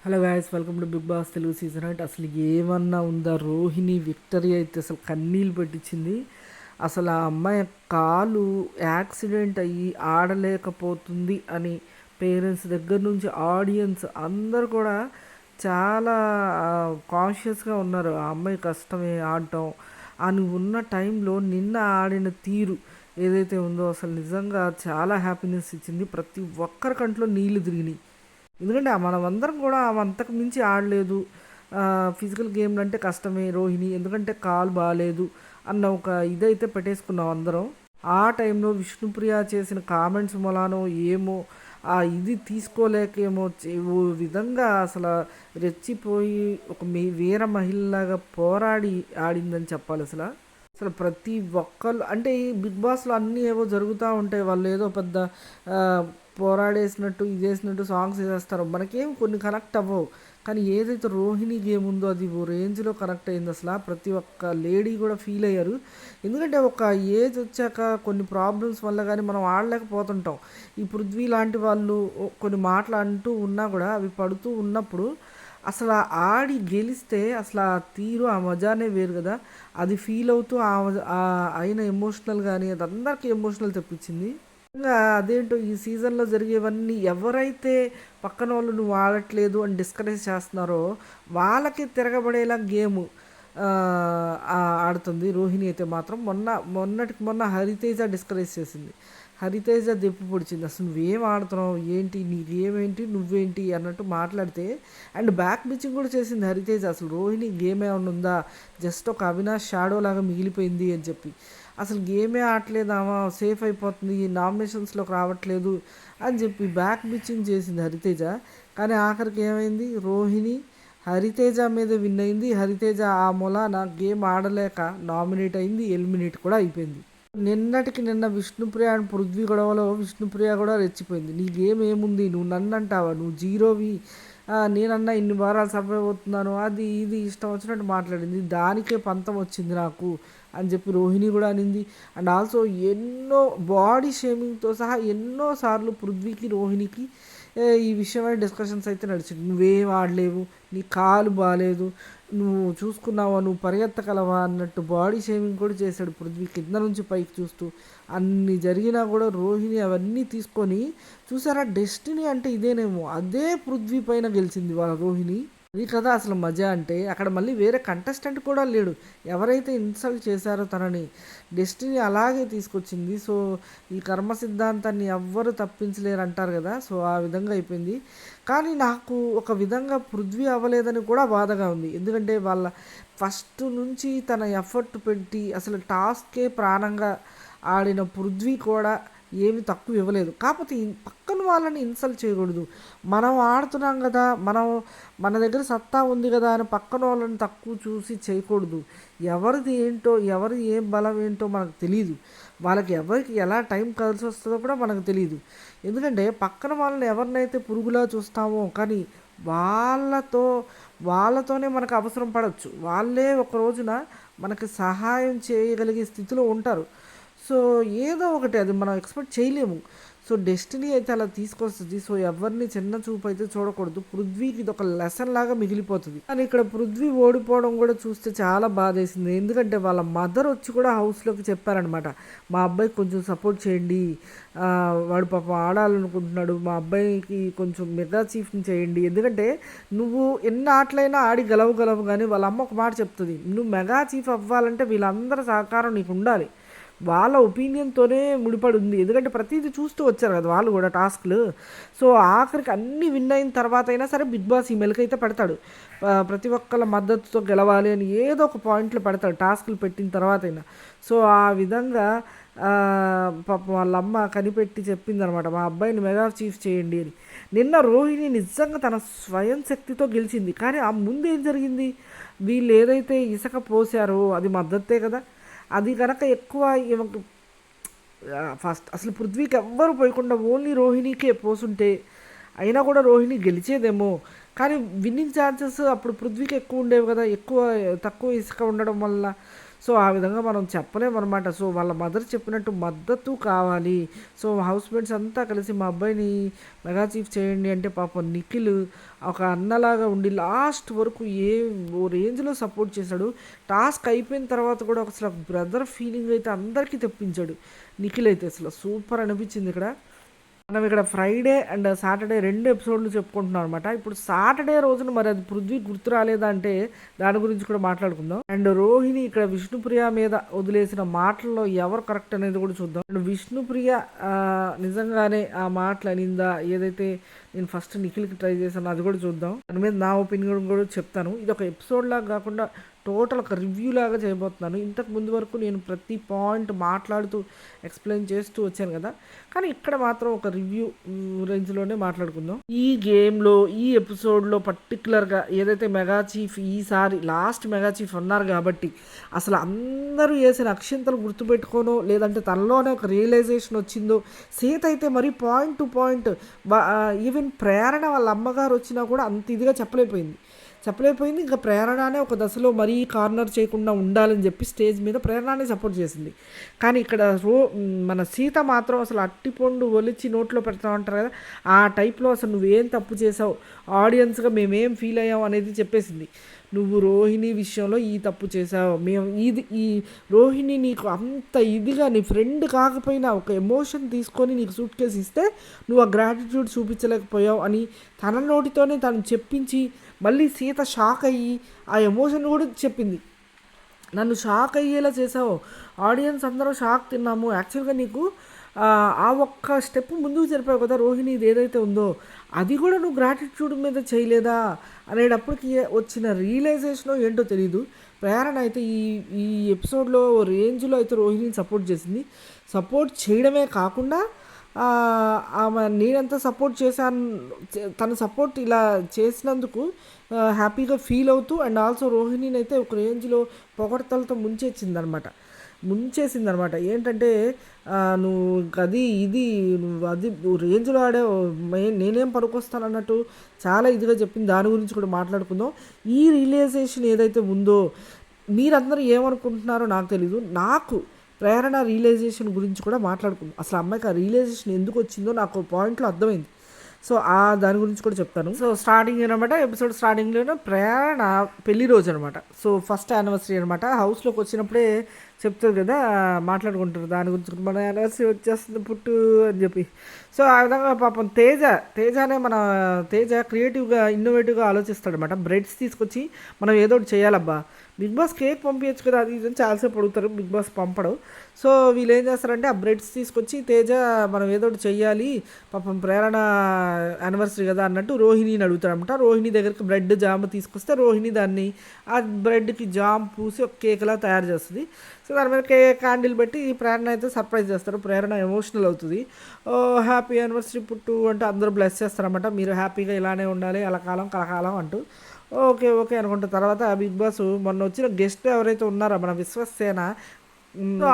Hello guys, welcome to big boss Telugu season 8. అసలు ఏమన్నా ఉందా? రోహిణి విక్టరీ అయితే అసలు కన్నీళ్ళు పెట్టించింది. అసలు ఆ అమ్మాయి కాలు యాక్సిడెంట్ అయ్యి ఆడలేకపోతుంది అని పేరెంట్స్ దగ్గర నుంచి ఆడియన్స్ అందరు కూడా చాలా కాన్షియస్గా ఉన్నారు. ఆ అమ్మాయి కష్టమే ఆడటం అని ఉన్న టైంలో నిన్న ఆడిన తీరు ఏదైతే ఉందో అసలు నిజంగా చాలా హ్యాపీనెస్ ఇచ్చింది. ప్రతి ఒక్కరి కంట్లో నీళ్లు తిరిగినాయి. ఎందుకంటే మనమందరం కూడా అంతకు మించి ఆడలేదు. ఫిజికల్ గేమ్లు అంటే కష్టమే రోహిణి, ఎందుకంటే కాలు బాగాలేదు అన్న ఒక ఇదైతే పెట్టేసుకున్నాం అందరం. ఆ టైంలో విష్ణుప్రియ చేసిన కామెంట్స్ మూలానో ఏమో ఆ ఇది తీసుకోలేకేమో ఓ విధంగా అసలు రెచ్చిపోయి ఒక వీర మహిళలాగా పోరాడి ఆడిందని చెప్పాలి. అసలు అసలు ప్రతి ఒక్కళ్ళు అంటే ఈ బిగ్ బాస్లో అన్నీ ఏవో జరుగుతూ ఉంటాయి. వాళ్ళు ఏదో పెద్ద ఆ, పోరాడేసినట్టు ఇదేసినట్టు సాంగ్స్ వేసేస్తారు, మనకేం కొన్ని కనెక్ట్ అవ్వవు. కానీ ఏదైతే రోహిణి గేమ్ ఉందో అది ఓ రేంజ్లో కనెక్ట్ అయింది. అసలు ప్రతి ఒక్క లేడీ కూడా ఫీల్ అయ్యారు. ఎందుకంటే ఒక ఏజ్ వచ్చాక కొన్ని ప్రాబ్లమ్స్ వల్ల కానీ మనం ఆడలేకపోతుంటాం. ఈ పృథ్వీ లాంటి వాళ్ళు కొన్ని మాటలు అంటూ ఉన్నా కూడా అవి పడుతూ ఉన్నప్పుడు అసలు ఆడి గెలిస్తే అసలు ఆ తీరు ఆ మజానే వేరు కదా. అది ఫీల్ అవుతూ అయిన ఎమోషనల్ కానీ అది అందరికీ ఎమోషనల్ తెప్పించింది. ఇంకా అదేంటో ఈ సీజన్లో జరిగేవన్నీ ఎవరైతే పక్కన వాళ్ళు నువ్వు ఆడట్లేదు అని డిస్కరేజ్ చేస్తున్నారో వాళ్ళకి తిరగబడేలా గేమ్ ఆడుతుంది రోహిణి. అయితే మాత్రం మొన్నటికి మొన్న హరితేజ డిస్కరేజ్ చేసింది. హరితేజ దెప్పు పొడిచింది. అసలు నువ్వేం ఆడుతున్నావు ఏంటి, నీకేమేంటి నువ్వేంటి అన్నట్టు మాట్లాడితే అండ్ బ్యాక్ బిచ్చింగ్ కూడా చేసింది హరితేజ. అసలు రోహిణి గేమ్ ఏమైనా ఉందా, జస్ట్ ఒక అవినాష్ షాడో లాగా మిగిలిపోయింది అని చెప్పి. అసలు గేమే ఆడలేదామా, సేఫ్ అయిపోతుంది, నామినేషన్స్లోకి రావట్లేదు అని చెప్పి బ్యాక్ బిచ్చింగ్ చేసింది హరితేజ. కానీ ఆఖరికి ఏమైంది, రోహిణి హరితేజ మీద విన్ అయింది. హరితేజ ఆ మూలాన గేమ్ ఆడలేక నామినేట్ అయింది, ఎలిమినేట్ కూడా అయిపోయింది. నిన్నటికి నిన్న విష్ణుప్రియ అండ్ పృథ్వీ గొడవలో విష్ణుప్రియ కూడా రెచ్చిపోయింది. నీ గేమ్ ఏముంది, నువ్వు నన్ను అంటావా, నువ్వు జీరోవి, నేనన్నా ఇన్ని వారాలు సర్వైవ్ అవుతున్నాను, అది ఇది ఇష్టం వచ్చినట్టు మాట్లాడింది. దానికే పంతం వచ్చింది నాకు అని చెప్పి రోహిణి కూడా అనింది. అండ్ ఆల్సో ఎన్నో బాడీ షేమింగ్తో సహా ఎన్నోసార్లు పృథ్వీకి రోహిణికి ఈ విషయమై డిస్కషన్స్ అయితే నడిచింది. నువ్వేం ఆడలేవు, నీ కాలు బాగాలేదు, నువ్వు చూసుకున్నావా, నువ్వు పరిగెత్తగలవా అన్నట్టు బాడీ షేమింగ్ కూడా చేశాడు పృథ్వీ కింద నుంచి పైకి చూస్తూ. అన్ని జరిగినా కూడా రోహిణి అవన్నీ తీసుకొని చూసారా, డెస్టినీ అంటే ఇదేనేమో, అదే పృథ్వీ పైన గెలిచింది వాళ్ళ రోహిణి. ఇది కదా అసలు మజా అంటే. అక్కడ మళ్ళీ వేరే కంటెస్టెంట్ కూడా లేడు, ఎవరైతే ఇన్సల్ట్ చేశారో తనని డెస్టినీ అలాగే తీసుకొచ్చింది. సో ఈ కర్మ సిద్ధాంతాన్ని ఎవ్వరు తప్పించలేరు అంటారు కదా, సో ఆ విధంగా అయిపోయింది. కానీ నాకు ఒక విధంగా పృథ్వీ అవ్వలేదని కూడా బాధగా ఉంది. ఎందుకంటే వాళ్ళ ఫస్ట్ నుంచి తన ఎఫర్ట్ పెట్టి అసలు టాస్కే ప్రాణంగా ఆడిన పృథ్వీ కూడా ఏమి తక్కువ ఇవ్వలేదు. కాకపోతే పక్కన వాళ్ళని ఇన్సల్ట్ చేయకూడదు. మనం ఆడుతున్నాం కదా, మన దగ్గర సత్తా ఉంది కదా అని పక్కన వాళ్ళని తక్కువ చూసి చేయకూడదు. ఎవరిది ఏంటో, ఎవరి ఏం బలం ఏంటో మనకు తెలియదు. వాళ్ళకి ఎవరికి ఎలా టైం కలిసి వస్తుందో కూడా మనకు తెలియదు. ఎందుకంటే పక్కన వాళ్ళని ఎవరినైతే పురుగులా చూస్తామో కానీ వాళ్ళతోనే మనకు అవసరం పడవచ్చు. వాళ్ళే ఒక రోజున మనకి సహాయం చేయగలిగే స్థితిలో ఉంటారు. సో ఏదో ఒకటి అది మనం ఎక్స్పెక్ట్ చేయలేము. సో డెస్టినీ అయితే అలా తీసుకొస్తుంది. సో ఎవరిని చిన్న చూపు అయితే చూడకూడదు. పృథ్వీకి ఇది ఒక లెసన్ లాగా మిగిలిపోతుంది. కానీ ఇక్కడ పృథ్వీ ఓడిపోవడం కూడా చూస్తే చాలా బాధేసింది. ఎందుకంటే వాళ్ళ మదర్ వచ్చి కూడా హౌస్లోకి చెప్పారనమాట, మా అబ్బాయికి కొంచెం సపోర్ట్ చేయండి, వాడు పాపం ఆడాలనుకుంటున్నాడు, మా అబ్బాయికి కొంచెం మెగా చీఫ్ని చేయండి. ఎందుకంటే నువ్వు ఎన్ని ఆటలైనా ఆడి గెలవగలవు, కానీ వాళ్ళ అమ్మ ఒక మాట చెప్తుంది, నువ్వు మెగా చీఫ్ అవ్వాలంటే వీళ్ళందరి సహకారం నీకు ఉండాలి. వాళ్ళ ఒపీనియన్తోనే ముడిపడి ఉంది. ఎందుకంటే ప్రతిదీ చూస్తూ వచ్చారు కదా వాళ్ళు కూడా టాస్క్లు. సో ఆఖరికి అన్నీ విన్ అయిన తర్వాత అయినా సరే బిగ్ బాస్ ఈ మెలకైతే పెడతాడు, ప్రతి ఒక్కళ్ళ మద్దతుతో గెలవాలి అని ఏదో ఒక పాయింట్లు పెడతాడు టాస్క్లు పెట్టిన తర్వాత అయినా. సో ఆ విధంగా పాపం వాళ్ళ అమ్మ కనిపెట్టి చెప్పిందనమాట, మా అబ్బాయిని మెగా చీఫ్ చేయండి అని. నిన్న రోహిణి నిజంగా తన స్వయం శక్తితో గెలిచింది. కానీ ఆ ముందు ఏం జరిగింది, వీళ్ళు ఏదైతే ఇసుక పోసారో అది మద్దతే కదా. అది కనుక ఎక్కువ ఫస్ట్ అసలు పృథ్వీకి ఎవ్వరు పోయకుండా ఓన్లీ రోహిణికే పోసుంటే అయినా కూడా రోహిణి గెలిచేదేమో. కానీ విన్నింగ్ ఛాన్సెస్ అప్పుడు పృథ్వీకి ఎక్కువ ఉండేవి కదా, తక్కువ ఇసుక ఉండడం వల్ల. సో ఆ విధంగా మనం చెప్పలేమనమాట. సో వాళ్ళ మదర్ చెప్పినట్టు మద్దతు కావాలి. సో హౌస్‌మేట్స్ అంతా కలిసి మా అబ్బాయిని మెగా చీఫ్ చేయండి అంటే పాపం నిఖిల్ ఒక అన్నలాగా ఉండి లాస్ట్ వరకు ఓ రేంజ్‌లో సపోర్ట్ చేశాడు. టాస్క్ అయిపోయిన తర్వాత కూడా అసలు బ్రదర్ ఫీలింగ్ అయితే అందరికీ తెప్పించాడు. నిఖిల్ అయితే అసలు సూపర్ అనిపించింది ఇక్కడ. మనం ఇక్కడ ఫ్రైడే అండ్ సాటర్డే 2 ఎపిసోడ్లు చెప్పుకుంటున్నాం అనమాట. ఇప్పుడు సాటర్డే రోజున మరి అది పృథ్వీ గుర్తు రాలేదా అంటే దాని గురించి కూడా మాట్లాడుకుందాం. అండ్ రోహిణి ఇక్కడ విష్ణుప్రియ మీద వదిలేసిన మాటల్లో ఎవరు కరెక్ట్ అనేది కూడా చూద్దాం. అండ్ విష్ణుప్రియ నిజంగానే ఆ మాటలు అనిందా, ఏదైతే నేను ఫస్ట్ నిఖిల్కి ట్రై చేశాను అది కూడా చూద్దాం. దాని మీద నా ఒపీనియన్ కూడా చెప్తాను. ఇది ఒక ఎపిసోడ్ లాగా కాకుండా టోటల్ ఒక రివ్యూ లాగా చేయబోతున్నాను. ఇంతకు ముందు వరకు నేను ప్రతి పాయింట్ మాట్లాడుతూ ఎక్స్ప్లెయిన్ చేస్తూ వచ్చాను కదా, కానీ ఇక్కడ మాత్రం ఒక రివ్యూ రేంజ్లోనే మాట్లాడుకుందాం. ఈ గేమ్లో ఈ ఎపిసోడ్లో పర్టికులర్గా ఏదైతే మెగా చీఫ్ ఈసారి లాస్ట్ మెగా చీఫ్ ఉన్నారు కాబట్టి అసలు అందరూ వేసిన అక్షింతలు గుర్తుపెట్టుకోనో లేదంటే తనలోనే ఒక రియలైజేషన్ వచ్చిందో. సీత అయితే మరి పాయింట్ టు పాయింట్ ఈవెన్ ప్రేరణ వాళ్ళ అమ్మగారు వచ్చినా కూడా అంత ఇదిగా చెప్పలేకపోయింది. ఇంకా ప్రేరణనే ఒక దశలో మరీ కార్నర్ చేయకుండా ఉండాలని చెప్పి స్టేజ్ మీద ప్రేరణనే సపోర్ట్ చేసింది. కానీ ఇక్కడ మన సీత మాత్రం అసలు అట్టిపండు ఒలిచి నోట్లో పెడతామంటారు కదా, ఆ టైప్లో అసలు నువ్వేం తప్పు చేసావు, ఆడియన్స్గా మేమేం ఫీల్ అయ్యాం అనేది చెప్పేసింది. నువ్వు రోహిణి విషయంలో ఈ తప్పు చేసావు, మేము ఈ రోహిణి నీకు అంత ఇదిగా నీ ఫ్రెండ్ కాకపోయినా ఒక ఎమోషన్ తీసుకొని నీకు సూట్ కేసు ఇస్తే నువ్వు ఆ గ్రాటిట్యూడ్ చూపించలేకపోయావు అని తన నోటితోనే తను చెప్పించి మళ్ళీ సీత షాక్ అయ్యి ఆ ఎమోషన్ కూడా చెప్పింది. నన్ను షాక్ అయ్యేలా చేసావు, ఆడియన్స్ అందరూ షాక్ తిన్నాము, యాక్చువల్గా నీకు ఆ ఒక్క స్టెప్ ముందుకు జరిపావు కదా రోహిణి, ఇది ఏదైతే ఉందో అది కూడా నువ్వు గ్రాటిట్యూడ్ మీద చేయలేదా అనేటప్పటికి వచ్చిన రియలైజేషన్ ఏంటో తెలియదు. ప్రేరణ అయితే ఈ ఎపిసోడ్లో రేంజ్లో అయితే రోహిణిని సపోర్ట్ చేసింది. సపోర్ట్ చేయడమే కాకుండా ఆమె నేనంతా సపోర్ట్ చేశాను, తన సపోర్ట్ ఇలా చేసినందుకు హ్యాపీగా ఫీల్ అవుతూ అండ్ ఆల్సో రోహిణిని అయితే ఒక రేంజ్లో పొగడతలతో ముంచేసిందనమాట. ఏంటంటే నువ్వు అది ఇది నువ్వు రేంజ్లో ఆడావు, నేనేం పనికొస్తాను అన్నట్టు చాలా ఇదిగా చెప్పింది. దాని గురించి కూడా మాట్లాడుకుందాం. ఈ రియలైజేషన్ ఏదైతే ఉందో మీరందరూ ఏమనుకుంటున్నారో నాకు తెలీదు. నాకు ప్రేరణ రియలైజేషన్ గురించి కూడా మాట్లాడుకుందాం. అసలు అమ్మాయికి ఆ రియలైజేషన్ ఎందుకు వచ్చిందో నాకు పాయింట్లో అర్థమైంది. సో దాని గురించి కూడా చెప్తాను. సో స్టార్టింగ్ అనమాట, ఎపిసోడ్ స్టార్టింగ్లోనే ప్రేరణ పెళ్లి రోజు అనమాట. సో ఫస్ట్ యానివర్సరీ అనమాట. హౌస్లోకి వచ్చినప్పుడే చెప్తుంది కదా, మాట్లాడుకుంటారు దాని గురించి, మన యానివర్సరీ వచ్చేస్తుంది పుట్టు అని చెప్పి. సో ఆ విధంగా పాపం తేజనే మన తేజ క్రియేటివ్గా ఇన్నోవేటివ్గా ఆలోచిస్తాడనమాట. బ్రెడ్స్ తీసుకొచ్చి మనం ఏదో ఒకటి చేయాలబ్బా, బిగ్ బాస్ కేక్ పంపించచ్చు కదా, అది ఇది చాలాసేపు అడుగుతారు, బిగ్ బాస్ పంపడం. సో వీళ్ళు ఏం చేస్తారంటే ఆ బ్రెడ్స్ తీసుకొచ్చి తేజ మనం ఏదో ఒకటి చెయ్యాలి, పాపం ప్రేరణ యానివర్సరీ కదా అన్నట్టు రోహిణిని అడుగుతాడనమాట. రోహిణి దగ్గరికి బ్రెడ్ జామ్ తీసుకొస్తే రోహిణి దాన్ని ఆ బ్రెడ్కి జామ్ పూసి ఒక కేక్లా తయారు చేస్తుంది. సో దాని మీద క్యాండిల్ పెట్టి ప్రేరణ అయితే సర్ప్రైజ్ చేస్తారు. ప్రేరణ ఎమోషనల్ అవుతుంది. హ్యాపీ యానివర్సరీ పుట్టు అంటే అందరూ బ్లెస్ చేస్తారన్నమాట. మీరు హ్యాపీగా ఇలానే ఉండాలి అలా కాలం కలకాలం అంటూ. ఓకే అనుకుంటే తర్వాత బిగ్ బాస్ మొన్న వచ్చిన గెస్ట్ ఎవరైతే ఉన్నారో మన విశ్వసేన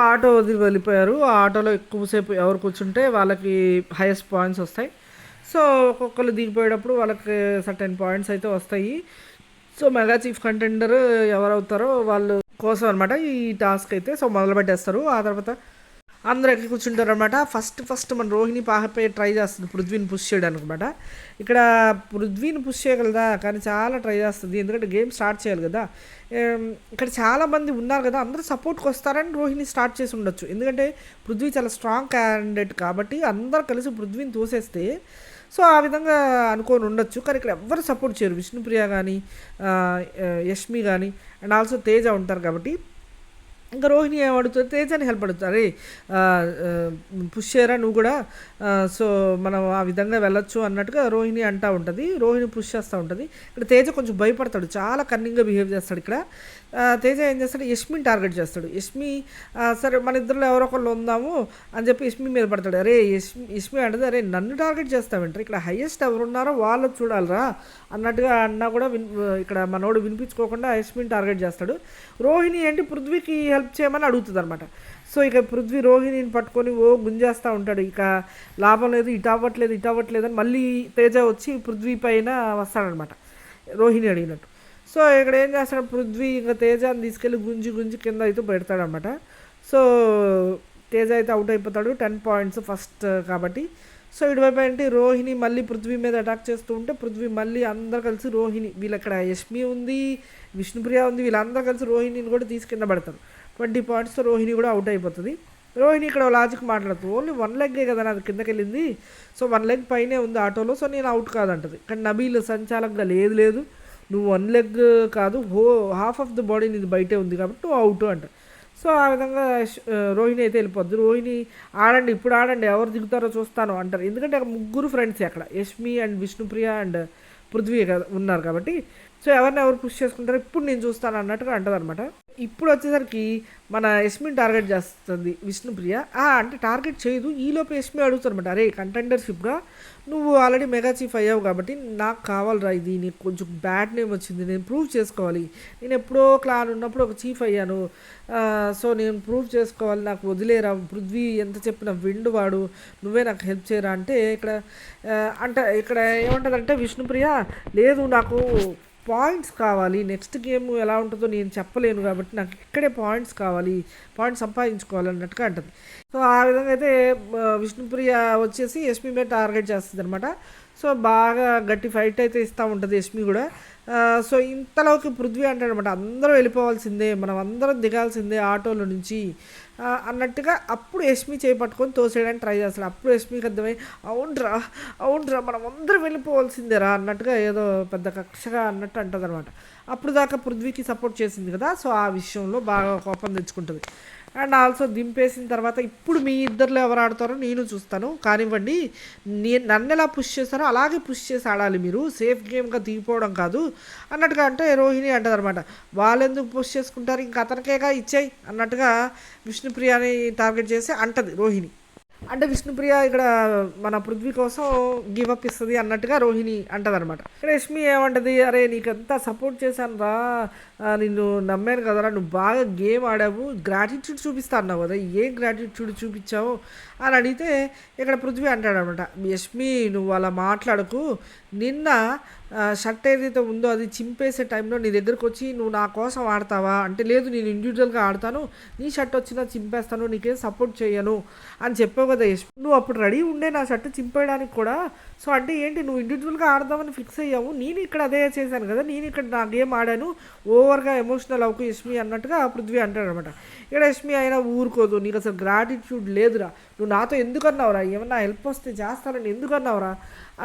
ఆటో వదిలి వెళ్ళిపోయారు. ఆ ఆటోలో ఎక్కువసేపు ఎవరు కూర్చుంటే వాళ్ళకి హైయెస్ట్ పాయింట్స్ వస్తాయి. సో ఒక్కొక్కరు దిగిపోయేటప్పుడు వాళ్ళకి సర్టెన్ పాయింట్స్ అయితే వస్తాయి. సో మెగా చీఫ్ కంటెండర్ ఎవరవుతారో వాళ్ళు కోసం అనమాట ఈ టాస్క్ అయితే. సో మొదలు పెట్టేస్తారు. ఆ తర్వాత అందరూ ఎక్కి కూర్చుంటారు అనమాట. ఫస్ట్ మన రోహిణి పాహపై ట్రై చేస్తుంది పృథ్వీని పుష్ చేయడానికి అనమాట. ఇక్కడ పృథ్వీని పుష్ చేయగలదా, కానీ చాలా ట్రై చేస్తుంది, ఎందుకంటే గేమ్ స్టార్ట్ చేయాలి కదా. ఇక్కడ చాలామంది ఉన్నారు కదా, అందరూ సపోర్ట్కి వస్తారని రోహిణి స్టార్ట్ చేసి ఉండొచ్చు, ఎందుకంటే పృథ్వీ చాలా స్ట్రాంగ్ క్యాండిడేట్ కాబట్టి అందరు కలిసి పృథ్వీని తోసేస్తే సో ఆ విధంగా అనుకొని ఉండొచ్చు. కానీ ఇక్కడ ఎవ్వరు సపోర్ట్ చేయరు, విష్ణుప్రియ కానీ యష్మి కానీ అండ్ ఆల్సో తేజ ఉంటారు కాబట్టి ఇంకా రోహిణి ఏమడుతుంది, తేజాని హెల్ప్ అడుగుతుంది, అరే పుష్ చేయరా నువ్వు కూడా, సో మనం ఆ విధంగా వెళ్ళొచ్చు అన్నట్టుగా రోహిణి అంటూ ఉంటుంది. రోహిణి పుష్ చేస్తూ ఉంటుంది. ఇక్కడ తేజ కొంచెం భయపడతాడు, చాలా కన్నింగ్గా బిహేవ్ చేస్తాడు. ఇక్కడ తేజ ఏం చేస్తాడు, యష్మిని టార్గెట్ చేస్తాడు. యష్మి సరే మన ఇద్దరిలో ఎవరో ఒకళ్ళు ఉందాము అని చెప్పి యష్మి మీద పడతాడు. అరే యష్మి అంటది, అరే నన్ను టార్గెట్ చేస్తామంటారు, ఇక్కడ హైయెస్ట్ ఎవరున్నారో వాళ్ళు చూడాలరా అన్నట్టుగా అన్నా కూడా ఇక్కడ మనోడు వినిపించుకోకుండా యష్మిని టార్గెట్ చేస్తాడు. రోహిణి ఏంటి పృథ్వీకి హెల్ప్ చేయమని అడుగుతుంది అనమాట. సో ఇక పృథ్వీ రోహిణిని పట్టుకొని గుంజేస్తూ ఉంటాడు. ఇక లాభం లేదు, ఇటు అవ్వట్లేదు అని మళ్ళీ తేజ వచ్చి పృథ్వీ పైన వస్తాడనమాట రోహిణి అడిగినట్టు. సో ఇక్కడ ఏం చేస్తాడు పృథ్వీ ఇంకా తేజాన్ని తీసుకెళ్ళి గుంజి గుంజి కింద అయితే పెడతాడనమాట. సో తేజ అయితే అవుట్ అయిపోతాడు, 10 పాయింట్స్ ఫస్ట్ కాబట్టి. సో ఇటువైపు ఏంటి రోహిణి మళ్ళీ పృథ్వీ మీద అటాక్ చేస్తూ ఉంటే పృథ్వీ మళ్ళీ అందరు కలిసి రోహిణి, వీళ్ళు ఇక్కడ యష్మి ఉంది, విష్ణుప్రియ ఉంది, వీళ్ళందరూ కలిసి రోహిణిని కూడా తీసి కింద పడతారు. 20 పాయింట్స్తో రోహిణి కూడా అవుట్ అయిపోతుంది. రోహిణి ఇక్కడ లాజిక్ మాట్లాడుతూ ఓన్లీ 1 లెగ్గే కదా నాది కిందకి వెళ్ళింది, సో 1 లెగ్ పైనే ఉంది ఆటోలో, సో నేను అవుట్ కాదంటది. కానీ నబీల్ సంచాలకంగా లేదు నువ్వు 1 లెగ్ కాదు, హాఫ్ ఆఫ్ ద బాడీ నీది బయటే ఉంది కాబట్టి నువ్వు అవుట్ అంట. సో ఆ విధంగా రోహిణి అయితే వెళ్ళిపోద్ది. రోహిణి ఆడండి ఇప్పుడు ఆడండి ఎవరు దిగుతారో చూస్తాను అంటారు. ఎందుకంటే అక్కడ ముగ్గురు ఫ్రెండ్స్ అక్కడ యష్మి అండ్ విష్ణుప్రియ అండ్ పృథ్వీ ఉన్నారు కాబట్టి, సో ఎవరు పుష్ చేసుకుంటారో ఇప్పుడు నేను చూస్తాను అన్నట్టుగా అంటది అనమాట. ఇప్పుడు వచ్చేసరికి మన యష్మిని టార్గెట్ చేస్తుంది విష్ణుప్రియ. అంటే టార్గెట్ చేయదు, ఈలోపు యష్మి అడుగుతారనమాట, అరే కంటెండర్షిప్గా నువ్వు ఆల్రెడీ మెగా చీఫ్ అయ్యావు కాబట్టి నాకు కావాలరా ఇది, నీకు కొంచెం బ్యాడ్ నేమ్ వచ్చింది, నేను ప్రూవ్ చేసుకోవాలి, నేను ఎప్పుడో క్లాన్ ఉన్నప్పుడు ఒక చీఫ్ అయ్యాను, సో నేను ప్రూవ్ చేసుకోవాలి, నాకు వదిలేరా, పృథ్వీ ఎంత చెప్పినా విండు వాడు, నువ్వే నాకు హెల్ప్ చేయరా అంటే ఇక్కడ ఏమంటుందంటే విష్ణుప్రియ లేదు నాకు పాయింట్స్ కావాలి, నెక్స్ట్ గేమ్ ఎలా ఉంటుందో నేను చెప్పలేను కాబట్టి నాకు ఇక్కడే పాయింట్స్ కావాలి, పాయింట్స్ సంపాదించుకోవాలి అన్నట్టుగా అంటుంది. సో ఆ విధంగా అయితే విష్ణుప్రియ వచ్చేసి యష్మి మీద టార్గెట్ చేస్తుంది అనమాట. సో బాగా గట్టి ఫైట్ అయితే ఇస్తూ ఉంటుంది యష్మి కూడా. సో ఇంతలోకి పృథ్వీ అంటాడనమాట, అందరూ వెళ్ళిపోవాల్సిందే, మనం అందరం దిగాల్సిందే ఆటోలో నుంచి అన్నట్టుగా. అప్పుడు యష్మి చేయి పట్టుకొని తోసేయడానికి ట్రై చేస్తాడు. అప్పుడు యష్మికి అర్థమై అవునరా మనం అందరం వెళ్ళిపోవాల్సిందేరా అన్నట్టుగా ఏదో పెద్ద కక్షగా అన్నట్టు అంటుంది అనమాట. అప్పుడు దాకా పృథ్వీకి సపోర్ట్ చేసింది కదా, సో ఆ విషయంలో బాగా కోపం తెచ్చుకుంటుంది. అండ్ ఆల్సో దింపేసిన తర్వాత ఇప్పుడు మీ ఇద్దరిలో ఎవరు ఆడతారో నేను చూస్తాను, కానివ్వండి, నన్ను ఎలా పుష్ చేస్తారో అలాగే పుష్ చేసి ఆడాలి, మీరు సేఫ్ గేమ్గా దిగిపోవడం కాదు అన్నట్టుగా అంటే రోహిణి అంటది అనమాట. వాళ్ళు ఎందుకు పుష్ చేసుకుంటారు, ఇంకా అతనికేగా ఇచ్చాయి అన్నట్టుగా విష్ణుప్రియని టార్గెట్ చేసి అంటది రోహిణి. అంటే విష్ణుప్రియ ఇక్కడ మన పృథ్వీ కోసం గివప్ ఇస్తుంది అన్నట్టుగా రోహిణి అంటదనమాట. ఇక్కడ యష్మి ఏమంటది, అరే నీకంతా సపోర్ట్ చేశాను రా, నిన్ను నమ్మాను కదరా, నువ్వు బాగా గేమ్ ఆడావు, గ్రాటిట్యూడ్ చూపిస్తా అన్నావు కదా, ఏం గ్రాటిట్యూడ్ చూపించావు అని అడిగితే ఇక్కడ పృథ్వీ అంటాడనమాట, యష్మి నువ్వు అలా మాట్లాడకు, నిన్న షర్ట్ ఏదైతే ఉందో అది చింపేసే టైంలో నీ దగ్గరకు వచ్చి నువ్వు నా కోసం ఆడతావా అంటే, లేదు నేను ఇండివిజువల్గా ఆడతాను, నీ షర్ట్ వచ్చినా చింపేస్తాను, నీకేం సపోర్ట్ చేయను అని చెప్పావు కదా యష్మి, నువ్వు అప్పుడు రెడీ ఉండే నా షర్ట్ చింపేయడానికి కూడా, సో అంటే ఏంటి నువ్వు ఇండివిజువల్గా ఆడదామని ఫిక్స్ అయ్యావు, నేను ఇక్కడ అదే చేశాను కదా, నేను ఇక్కడ నా గేమ్ ఆడాను, ఓవర్గా ఎమోషనల్ అవ్వకు యష్మి అన్నట్టుగా పృథ్వీ అంటాడనమాట. ఇక్కడ యష్మి అయినా ఊరుకోదు, నీకు అసలు గ్రాటిట్యూడ్ లేదురా, నువ్వు నాతో ఎందుకు అన్నావురా, ఏమన్నా హెల్ప్ వస్తే చేస్తానని ఎందుకు అన్నావురా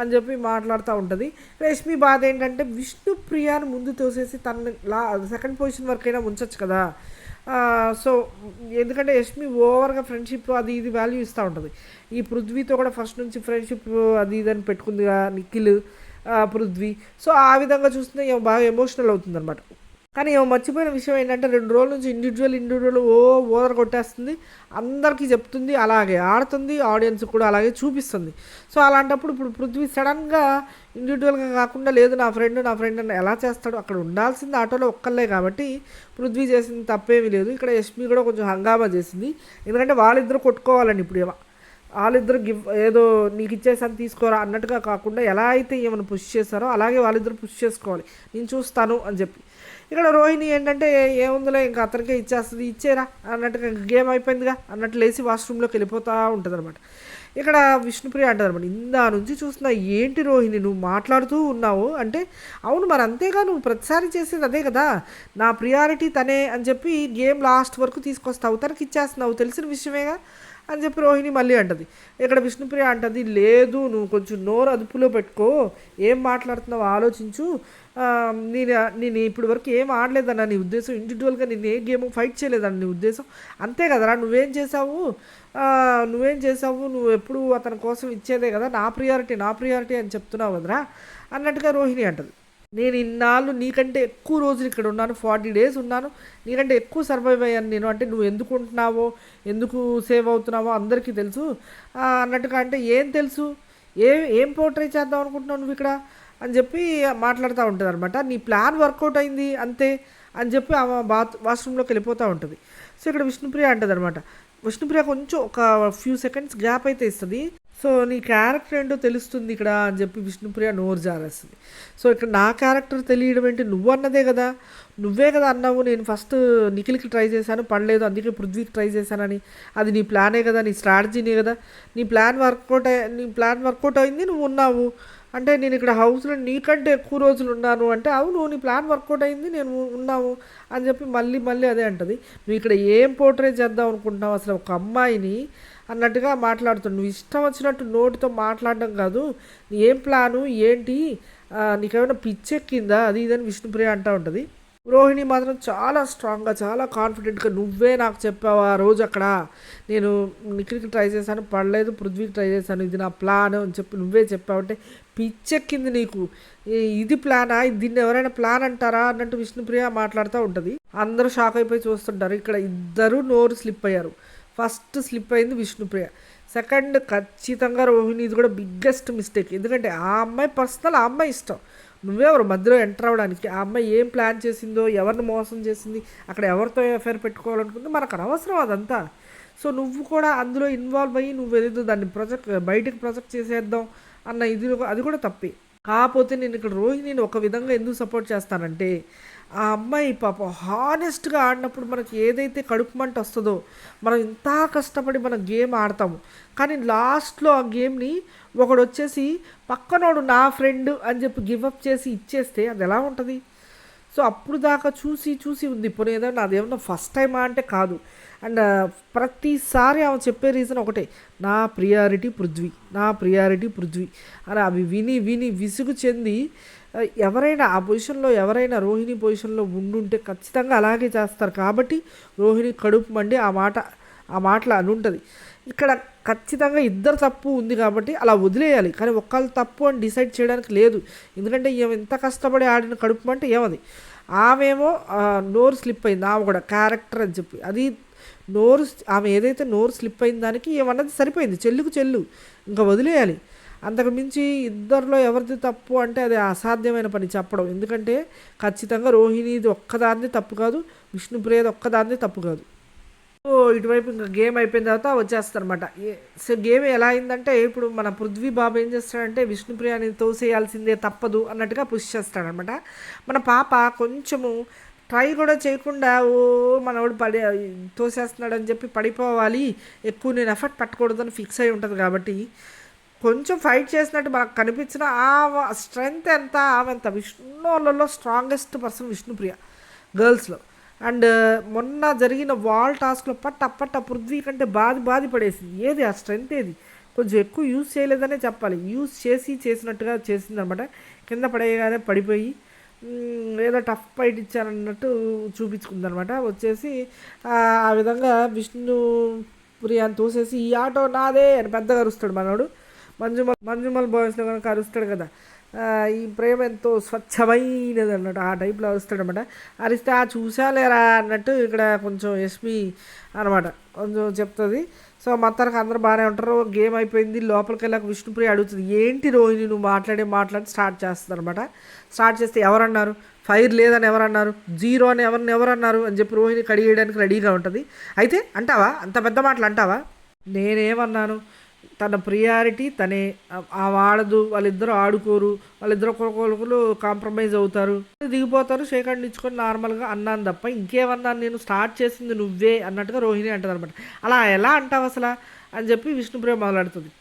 అని చెప్పి మాట్లాడుతూ ఉంటుంది. యష్మి బాధ ఏంటంటే విష్ణుప్రియాని ముందు తోసేసి తనని సెకండ్ పొజిషన్ వరకైనా ఉంచవచ్చు కదా. సో ఎందుకంటే యష్మి ఓవర్గా ఫ్రెండ్షిప్ అది ఇది వాల్యూ ఇస్తూ ఉంటుంది. ఈ పృథ్వీతో కూడా ఫస్ట్ నుంచి ఫ్రెండ్షిప్ అది ఇది అని పెట్టుకుందిగా నిఖిల్ పృథ్వీ, సో ఆ విధంగా చూస్తే బాగా ఎమోషనల్ అవుతుంది అనమాట. కానీ మర్చిపోయిన విషయం ఏంటంటే 2 రోజుల నుంచి ఇండివిజువల్ ఓవర్ కొట్టేస్తుంది, అందరికీ చెప్తుంది, అలాగే ఆడుతుంది, ఆడియన్స్ కూడా అలాగే చూపిస్తుంది. సో అలాంటప్పుడు ఇప్పుడు పృథ్వీ సడన్గా ఇండివిజువల్గా కాకుండా లేదు నా ఫ్రెండ్ అని ఎలా చేస్తాడు, అక్కడ ఉండాల్సింది ఆటోలో ఒక్కళ్ళే కాబట్టి పృథ్వీ చేసింది తప్పేమీ లేదు. ఇక్కడ యష్మి కూడా కొంచెం హంగామా చేసింది, ఎందుకంటే వాళ్ళిద్దరు కొట్టుకోవాలని ఇప్పుడు వాళ్ళిద్దరు ఏదో నీకు ఇచ్చేసాను తీసుకోరా అన్నట్టుగా కాకుండా ఎలా అయితే ఏమైనా పుష్ చేస్తారో అలాగే వాళ్ళిద్దరు పుష్ చేసుకోవాలి, నేను చూస్తాను అని చెప్పి. ఇక్కడ రోహిణి ఏంటంటే ఏముందిలే ఇంకా అతనికే ఇచ్చేస్తుంది, ఇచ్చేరా అన్నట్టుగా గేమ్ అయిపోయిందిగా అన్నట్టు లేచి వాష్రూమ్లోకి వెళ్ళిపోతూ ఉంటుంది అనమాట. ఇక్కడ విష్ణుప్రియ అంటుంది అనమాట, ఇందా నుంచి చూస్తున్నా ఏంటి రోహిణి నువ్వు మాట్లాడుతూ ఉన్నావు అంటే, అవును మరి అంతేగా నువ్వు ప్రతిసారి చేసేది అదే కదా, నా ప్రియారిటీ తనే అని చెప్పి గేమ్ లాస్ట్ వరకు తీసుకొస్తావు, తనకి ఇచ్చేస్తున్నావు, తెలిసిన విషయమేగా అని చెప్పి రోహిణి మళ్ళీ అంటది. ఇక్కడ విష్ణుప్రియ అంటది, లేదు నువ్వు కొంచెం నోరు అదుపులో పెట్టుకో, ఏం మాట్లాడుతున్నావు ఆలోచించు, నేను ఇప్పటి వరకు ఏం ఆడలేదన్న నీ ఉద్దేశం, ఇండివిజువల్గా నేను ఏ గేమ్ ఫైట్ చేయలేదన్న నీ ఉద్దేశం, అంతే కదరా నువ్వేం చేసావు, నువ్వు ఎప్పుడు అతని కోసం ఇచ్చేదే కదా, నా ప్రియారిటీ అని చెప్తున్నావు కదరా అన్నట్టుగా రోహిణి అంటది. నేను ఇన్నాళ్ళు నీకంటే ఎక్కువ రోజులు ఇక్కడ ఉన్నాను, 40 days ఉన్నాను, నీకంటే ఎక్కువ సర్వైవ్ అయ్యాను నేను, అంటే నువ్వు ఎందుకు ఉంటున్నావో ఎందుకు సేవ్ అవుతున్నావో అందరికీ తెలుసు అన్నట్టుగా అంటే, ఏం తెలుసు, ఏం పోర్ట్రే చేద్దాం అనుకుంటున్నావు నువ్వు ఇక్కడ అని చెప్పి మాట్లాడుతూ ఉంటుంది అనమాట. నీ ప్లాన్ వర్కౌట్ అయింది అంతే అని చెప్పి ఆమె వాష్రూమ్లోకి వెళ్ళిపోతూ ఉంటుంది. సో ఇక్కడ విష్ణుప్రియ అంటుంది అనమాట. విష్ణుప్రియ కొంచెం ఒక ఫ్యూ సెకండ్స్ గ్యాప్ అయితే ఇస్తుంది. సో నీ క్యారెక్టర్ ఏంటో తెలుస్తుంది ఇక్కడ అని చెప్పి విష్ణుప్రియ నోరు జారేస్తుంది. సో ఇక్కడ నా క్యారెక్టర్ తెలియడం ఏంటి, నువ్వు అన్నదే కదా, నువ్వే కదా అన్నావు నేను ఫస్ట్ నిఖిల్కి ట్రై చేశాను పడలేదు అందుకే పృథ్వీకి ట్రై చేశానని. అది నీ ప్లానే కదా, నీ స్ట్రాటజీనే కదా, నీ ప్లాన్ వర్కౌట్ అయింది, నువ్వు ఉన్నావు అంటే నేను ఇక్కడ హౌస్లో నీకంటే ఎక్కువ రోజులు ఉన్నాను అంటే అవును నీ ప్లాన్ వర్కౌట్ అయింది నేను ఉన్నావు అని చెప్పి మళ్ళీ మళ్ళీ అదే అంటది. నువ్వు ఇక్కడ ఏం పోర్ట్రే చేద్దాం అనుకుంటున్నావు అసలు ఒక అమ్మాయిని అన్నట్టుగా మాట్లాడుతున్నావు. నువ్వు ఇష్టం వచ్చినట్టు నోటితో మాట్లాడడం కాదు, నీ ఏం ప్లాను ఏంటి, నీకేమైనా పిచ్చెక్కిందా అది ఇదని విష్ణుప్రియ అంటూ ఉంటుంది. రోహిణి మాత్రం చాలా స్ట్రాంగ్గా చాలా కాన్ఫిడెంట్గా నువ్వే నాకు చెప్పావు ఆ రోజు అక్కడ, నేను నిఖిల్కి ట్రై చేశాను పడలేదు పృథ్వీకి ట్రై చేశాను ఇది నా ప్లాన్ అని చెప్పి నువ్వే చెప్పావు అంటే పిచ్చెక్కింది నీకు, ఇది ప్లానా, దీన్ని ఎవరైనా ప్లాన్ అంటారా అన్నట్టు విష్ణుప్రియ మాట్లాడుతూ ఉంటుంది. అందరూ షాక్ అయిపోయి చూస్తుంటారు. ఇక్కడ ఇద్దరు నోరు స్లిప్ అయ్యారు. ఫస్ట్ స్లిప్ అయింది విష్ణుప్రియ, సెకండ్ ఖచ్చితంగా రోహిణిది కూడా బిగ్గెస్ట్ మిస్టేక్. ఎందుకంటే ఆ అమ్మాయి పర్సనల్, ఆ అమ్మాయి ఇష్టం, నువ్వెవరు మధ్యలో ఎంటర్ అవ్వడానికి. ఆ అమ్మాయి ఏం ప్లాన్ చేసిందో, ఎవరిని మోసం చేసింది, అక్కడ ఎవరితో ఎఫ్ఐఆర్ పెట్టుకోవాలనుకుందో మనకు అనవసరం అదంతా. సో నువ్వు కూడా అందులో ఇన్వాల్వ్ అయ్యి నువ్వు ఏదో దాన్ని బయటకు ప్రొజెక్ట్ చేసేద్దాం అన్న అది కూడా తప్పే. కాకపోతే నేను ఇక్కడ రోహిణిని ఒక విధంగా ఎందుకు సపోర్ట్ చేస్తానంటే ఆ అమ్మాయి పాపం హానెస్ట్గా ఆడినప్పుడు మనకి ఏదైతే కడుపు మంట వస్తుందో, మనం ఇంత కష్టపడి మనం గేమ్ ఆడతాము కానీ లాస్ట్లో ఆ గేమ్ని ఒకడు వచ్చేసి పక్కనోడు నా ఫ్రెండ్ అని చెప్పి గివప్ చేసి ఇచ్చేస్తే అది ఎలా ఉంటుంది. సో అప్పుడు దాకా చూసి చూసి ఉంది పోనీ ఏదైనా అదేమన్నా ఫస్ట్ టైమా అంటే కాదు. అండ్ ప్రతిసారి ఆమె చెప్పే రీజన్ ఒకటే, నా ప్రియారిటీ పృథ్వీ అని. అవి విని విని విసుగు చెంది ఎవరైనా ఆ పొజిషన్లో ఎవరైనా రోహిణి పొజిషన్లో ఉండుంటే ఖచ్చితంగా అలాగే చేస్తారు. కాబట్టి రోహిణి కడుపు మండి ఆ మాటలు అని ఉంటుంది. ఇక్కడ ఖచ్చితంగా ఇద్దరు తప్పు ఉంది కాబట్టి అలా వదిలేయాలి, కానీ ఒక్కళ్ళు తప్పు అని డిసైడ్ చేయడానికి లేదు. ఎందుకంటే ఏమి ఎంత కష్టపడి ఆడిన కడుపు అంటే ఏమది, ఆమెమో నోరు స్లిప్ అయింది, ఆమె కూడా క్యారెక్టర్ అని చెప్పి అది ఆమె ఏదైతే నోరు స్లిప్ అయిన దానికి ఏమన్నది సరిపోయింది, చెల్లు ఇంకా వదిలేయాలి. అంతకు మించి ఇద్దరిలో ఎవరిది తప్పు అంటే అది అసాధ్యమైన పని చెప్పడం. ఎందుకంటే ఖచ్చితంగా రోహిణిది ఒక్కదాన్ని తప్పు కాదు, విష్ణుప్రియది ఒక్కదాన్ని తప్పు కాదు. సో ఇటువైపు ఇంకా గేమ్ అయిపోయిన తర్వాత వచ్చేస్తారనమాట. సో గేమ్ ఎలా అయిందంటే ఇప్పుడు మన పృథ్వీ బాబు ఏం చేస్తాడంటే విష్ణుప్రియని తోసేయాల్సిందే తప్పదు అన్నట్టుగా పుష్ చేస్తాడనమాట. మన పాప కొంచెము ట్రై కూడా చేయకుండా మనవాడు తోసేస్తున్నాడు అని చెప్పి పడిపోవాలి, ఎక్కువ నేను ఎఫర్ట్ పెట్టకూడదని ఫిక్స్ అయి ఉంటుంది. కాబట్టి కొంచెం ఫైట్ చేసినట్టు మనకు కనిపించిన ఆ స్ట్రెంగ్త్ ఎంత ఆమె ఎంత విష్ణువులలో స్ట్రాంగెస్ట్ పర్సన్ విష్ణుప్రియ గర్ల్స్లో. అండ్ మొన్న జరిగిన వాల్ టాస్క్లో పట్ట పృథ్వీ కంటే బాధి పడేసింది. ఏది ఆ స్ట్రెంగ్త్ ఏది, కొంచెం ఎక్కువ యూజ్ చేయలేదనే చెప్పాలి, యూజ్ చేసినట్టుగా చేసిందనమాట. కింద పడేయగానే పడిపోయి ఏదో టఫ్ ఫైట్ ఇచ్చారన్నట్టు చూపించుకుందనమాట. వచ్చేసి ఆ విధంగా విష్ణుప్రియాని తోసేసి ఈ ఆటో నాదే అని పెద్దగా అరుస్తాడు మనోడు. మంజుమల్ బాయ్స్లో కనుక అరుస్తాడు కదా, ఈ ప్రేమ ఎంతో స్వచ్ఛమైనది అన్నట్టు ఆ టైప్లో అరుస్తాడనమాట. అరిస్తే చూసాలేరా అన్నట్టు ఇక్కడ కొంచెం ఎస్పీ అనమాట కొంచెం చెప్తుంది. సో మొత్తానికి అందరూ బాగానే ఉంటారు. గేమ్ అయిపోయింది. లోపలికి వెళ్ళాక విష్ణుప్రియ అడుగుతుంది, ఏంటి రోహిణి నువ్వు మాట్లాడి స్టార్ట్ చేస్తుంది అనమాట. స్టార్ట్ చేస్తే ఎవరన్నారు, ఫైర్ లేదని ఎవరన్నారు, జీరో అని ఎవరన్నారు అని చెప్పి రోహిణి కడిగేయడానికి రెడీగా ఉంటుంది. అయితే అంటావా, అంత పెద్ద మాటలు అంటావా, నేనేమన్నాను, తన ప్రియారిటీ తనే, వాడదు, వాళ్ళిద్దరూ ఆడుకోరు, వాళ్ళిద్దరు ఒకరికొకరు కాంప్రమైజ్ అవుతారు, దిగిపోతారు, షేక్ హ్యాండ్ ఇచ్చుకొని నార్మల్గా అన్నాను తప్ప ఇంకేమన్నాను, నేను స్టార్ట్ చేసింది నువ్వే అన్నట్టుగా రోహిణి అంటుంది అనమాట. అలా ఎలా అంటావు అసలు అని చెప్పి విష్ణుప్రియ మొదలెడుతుంది.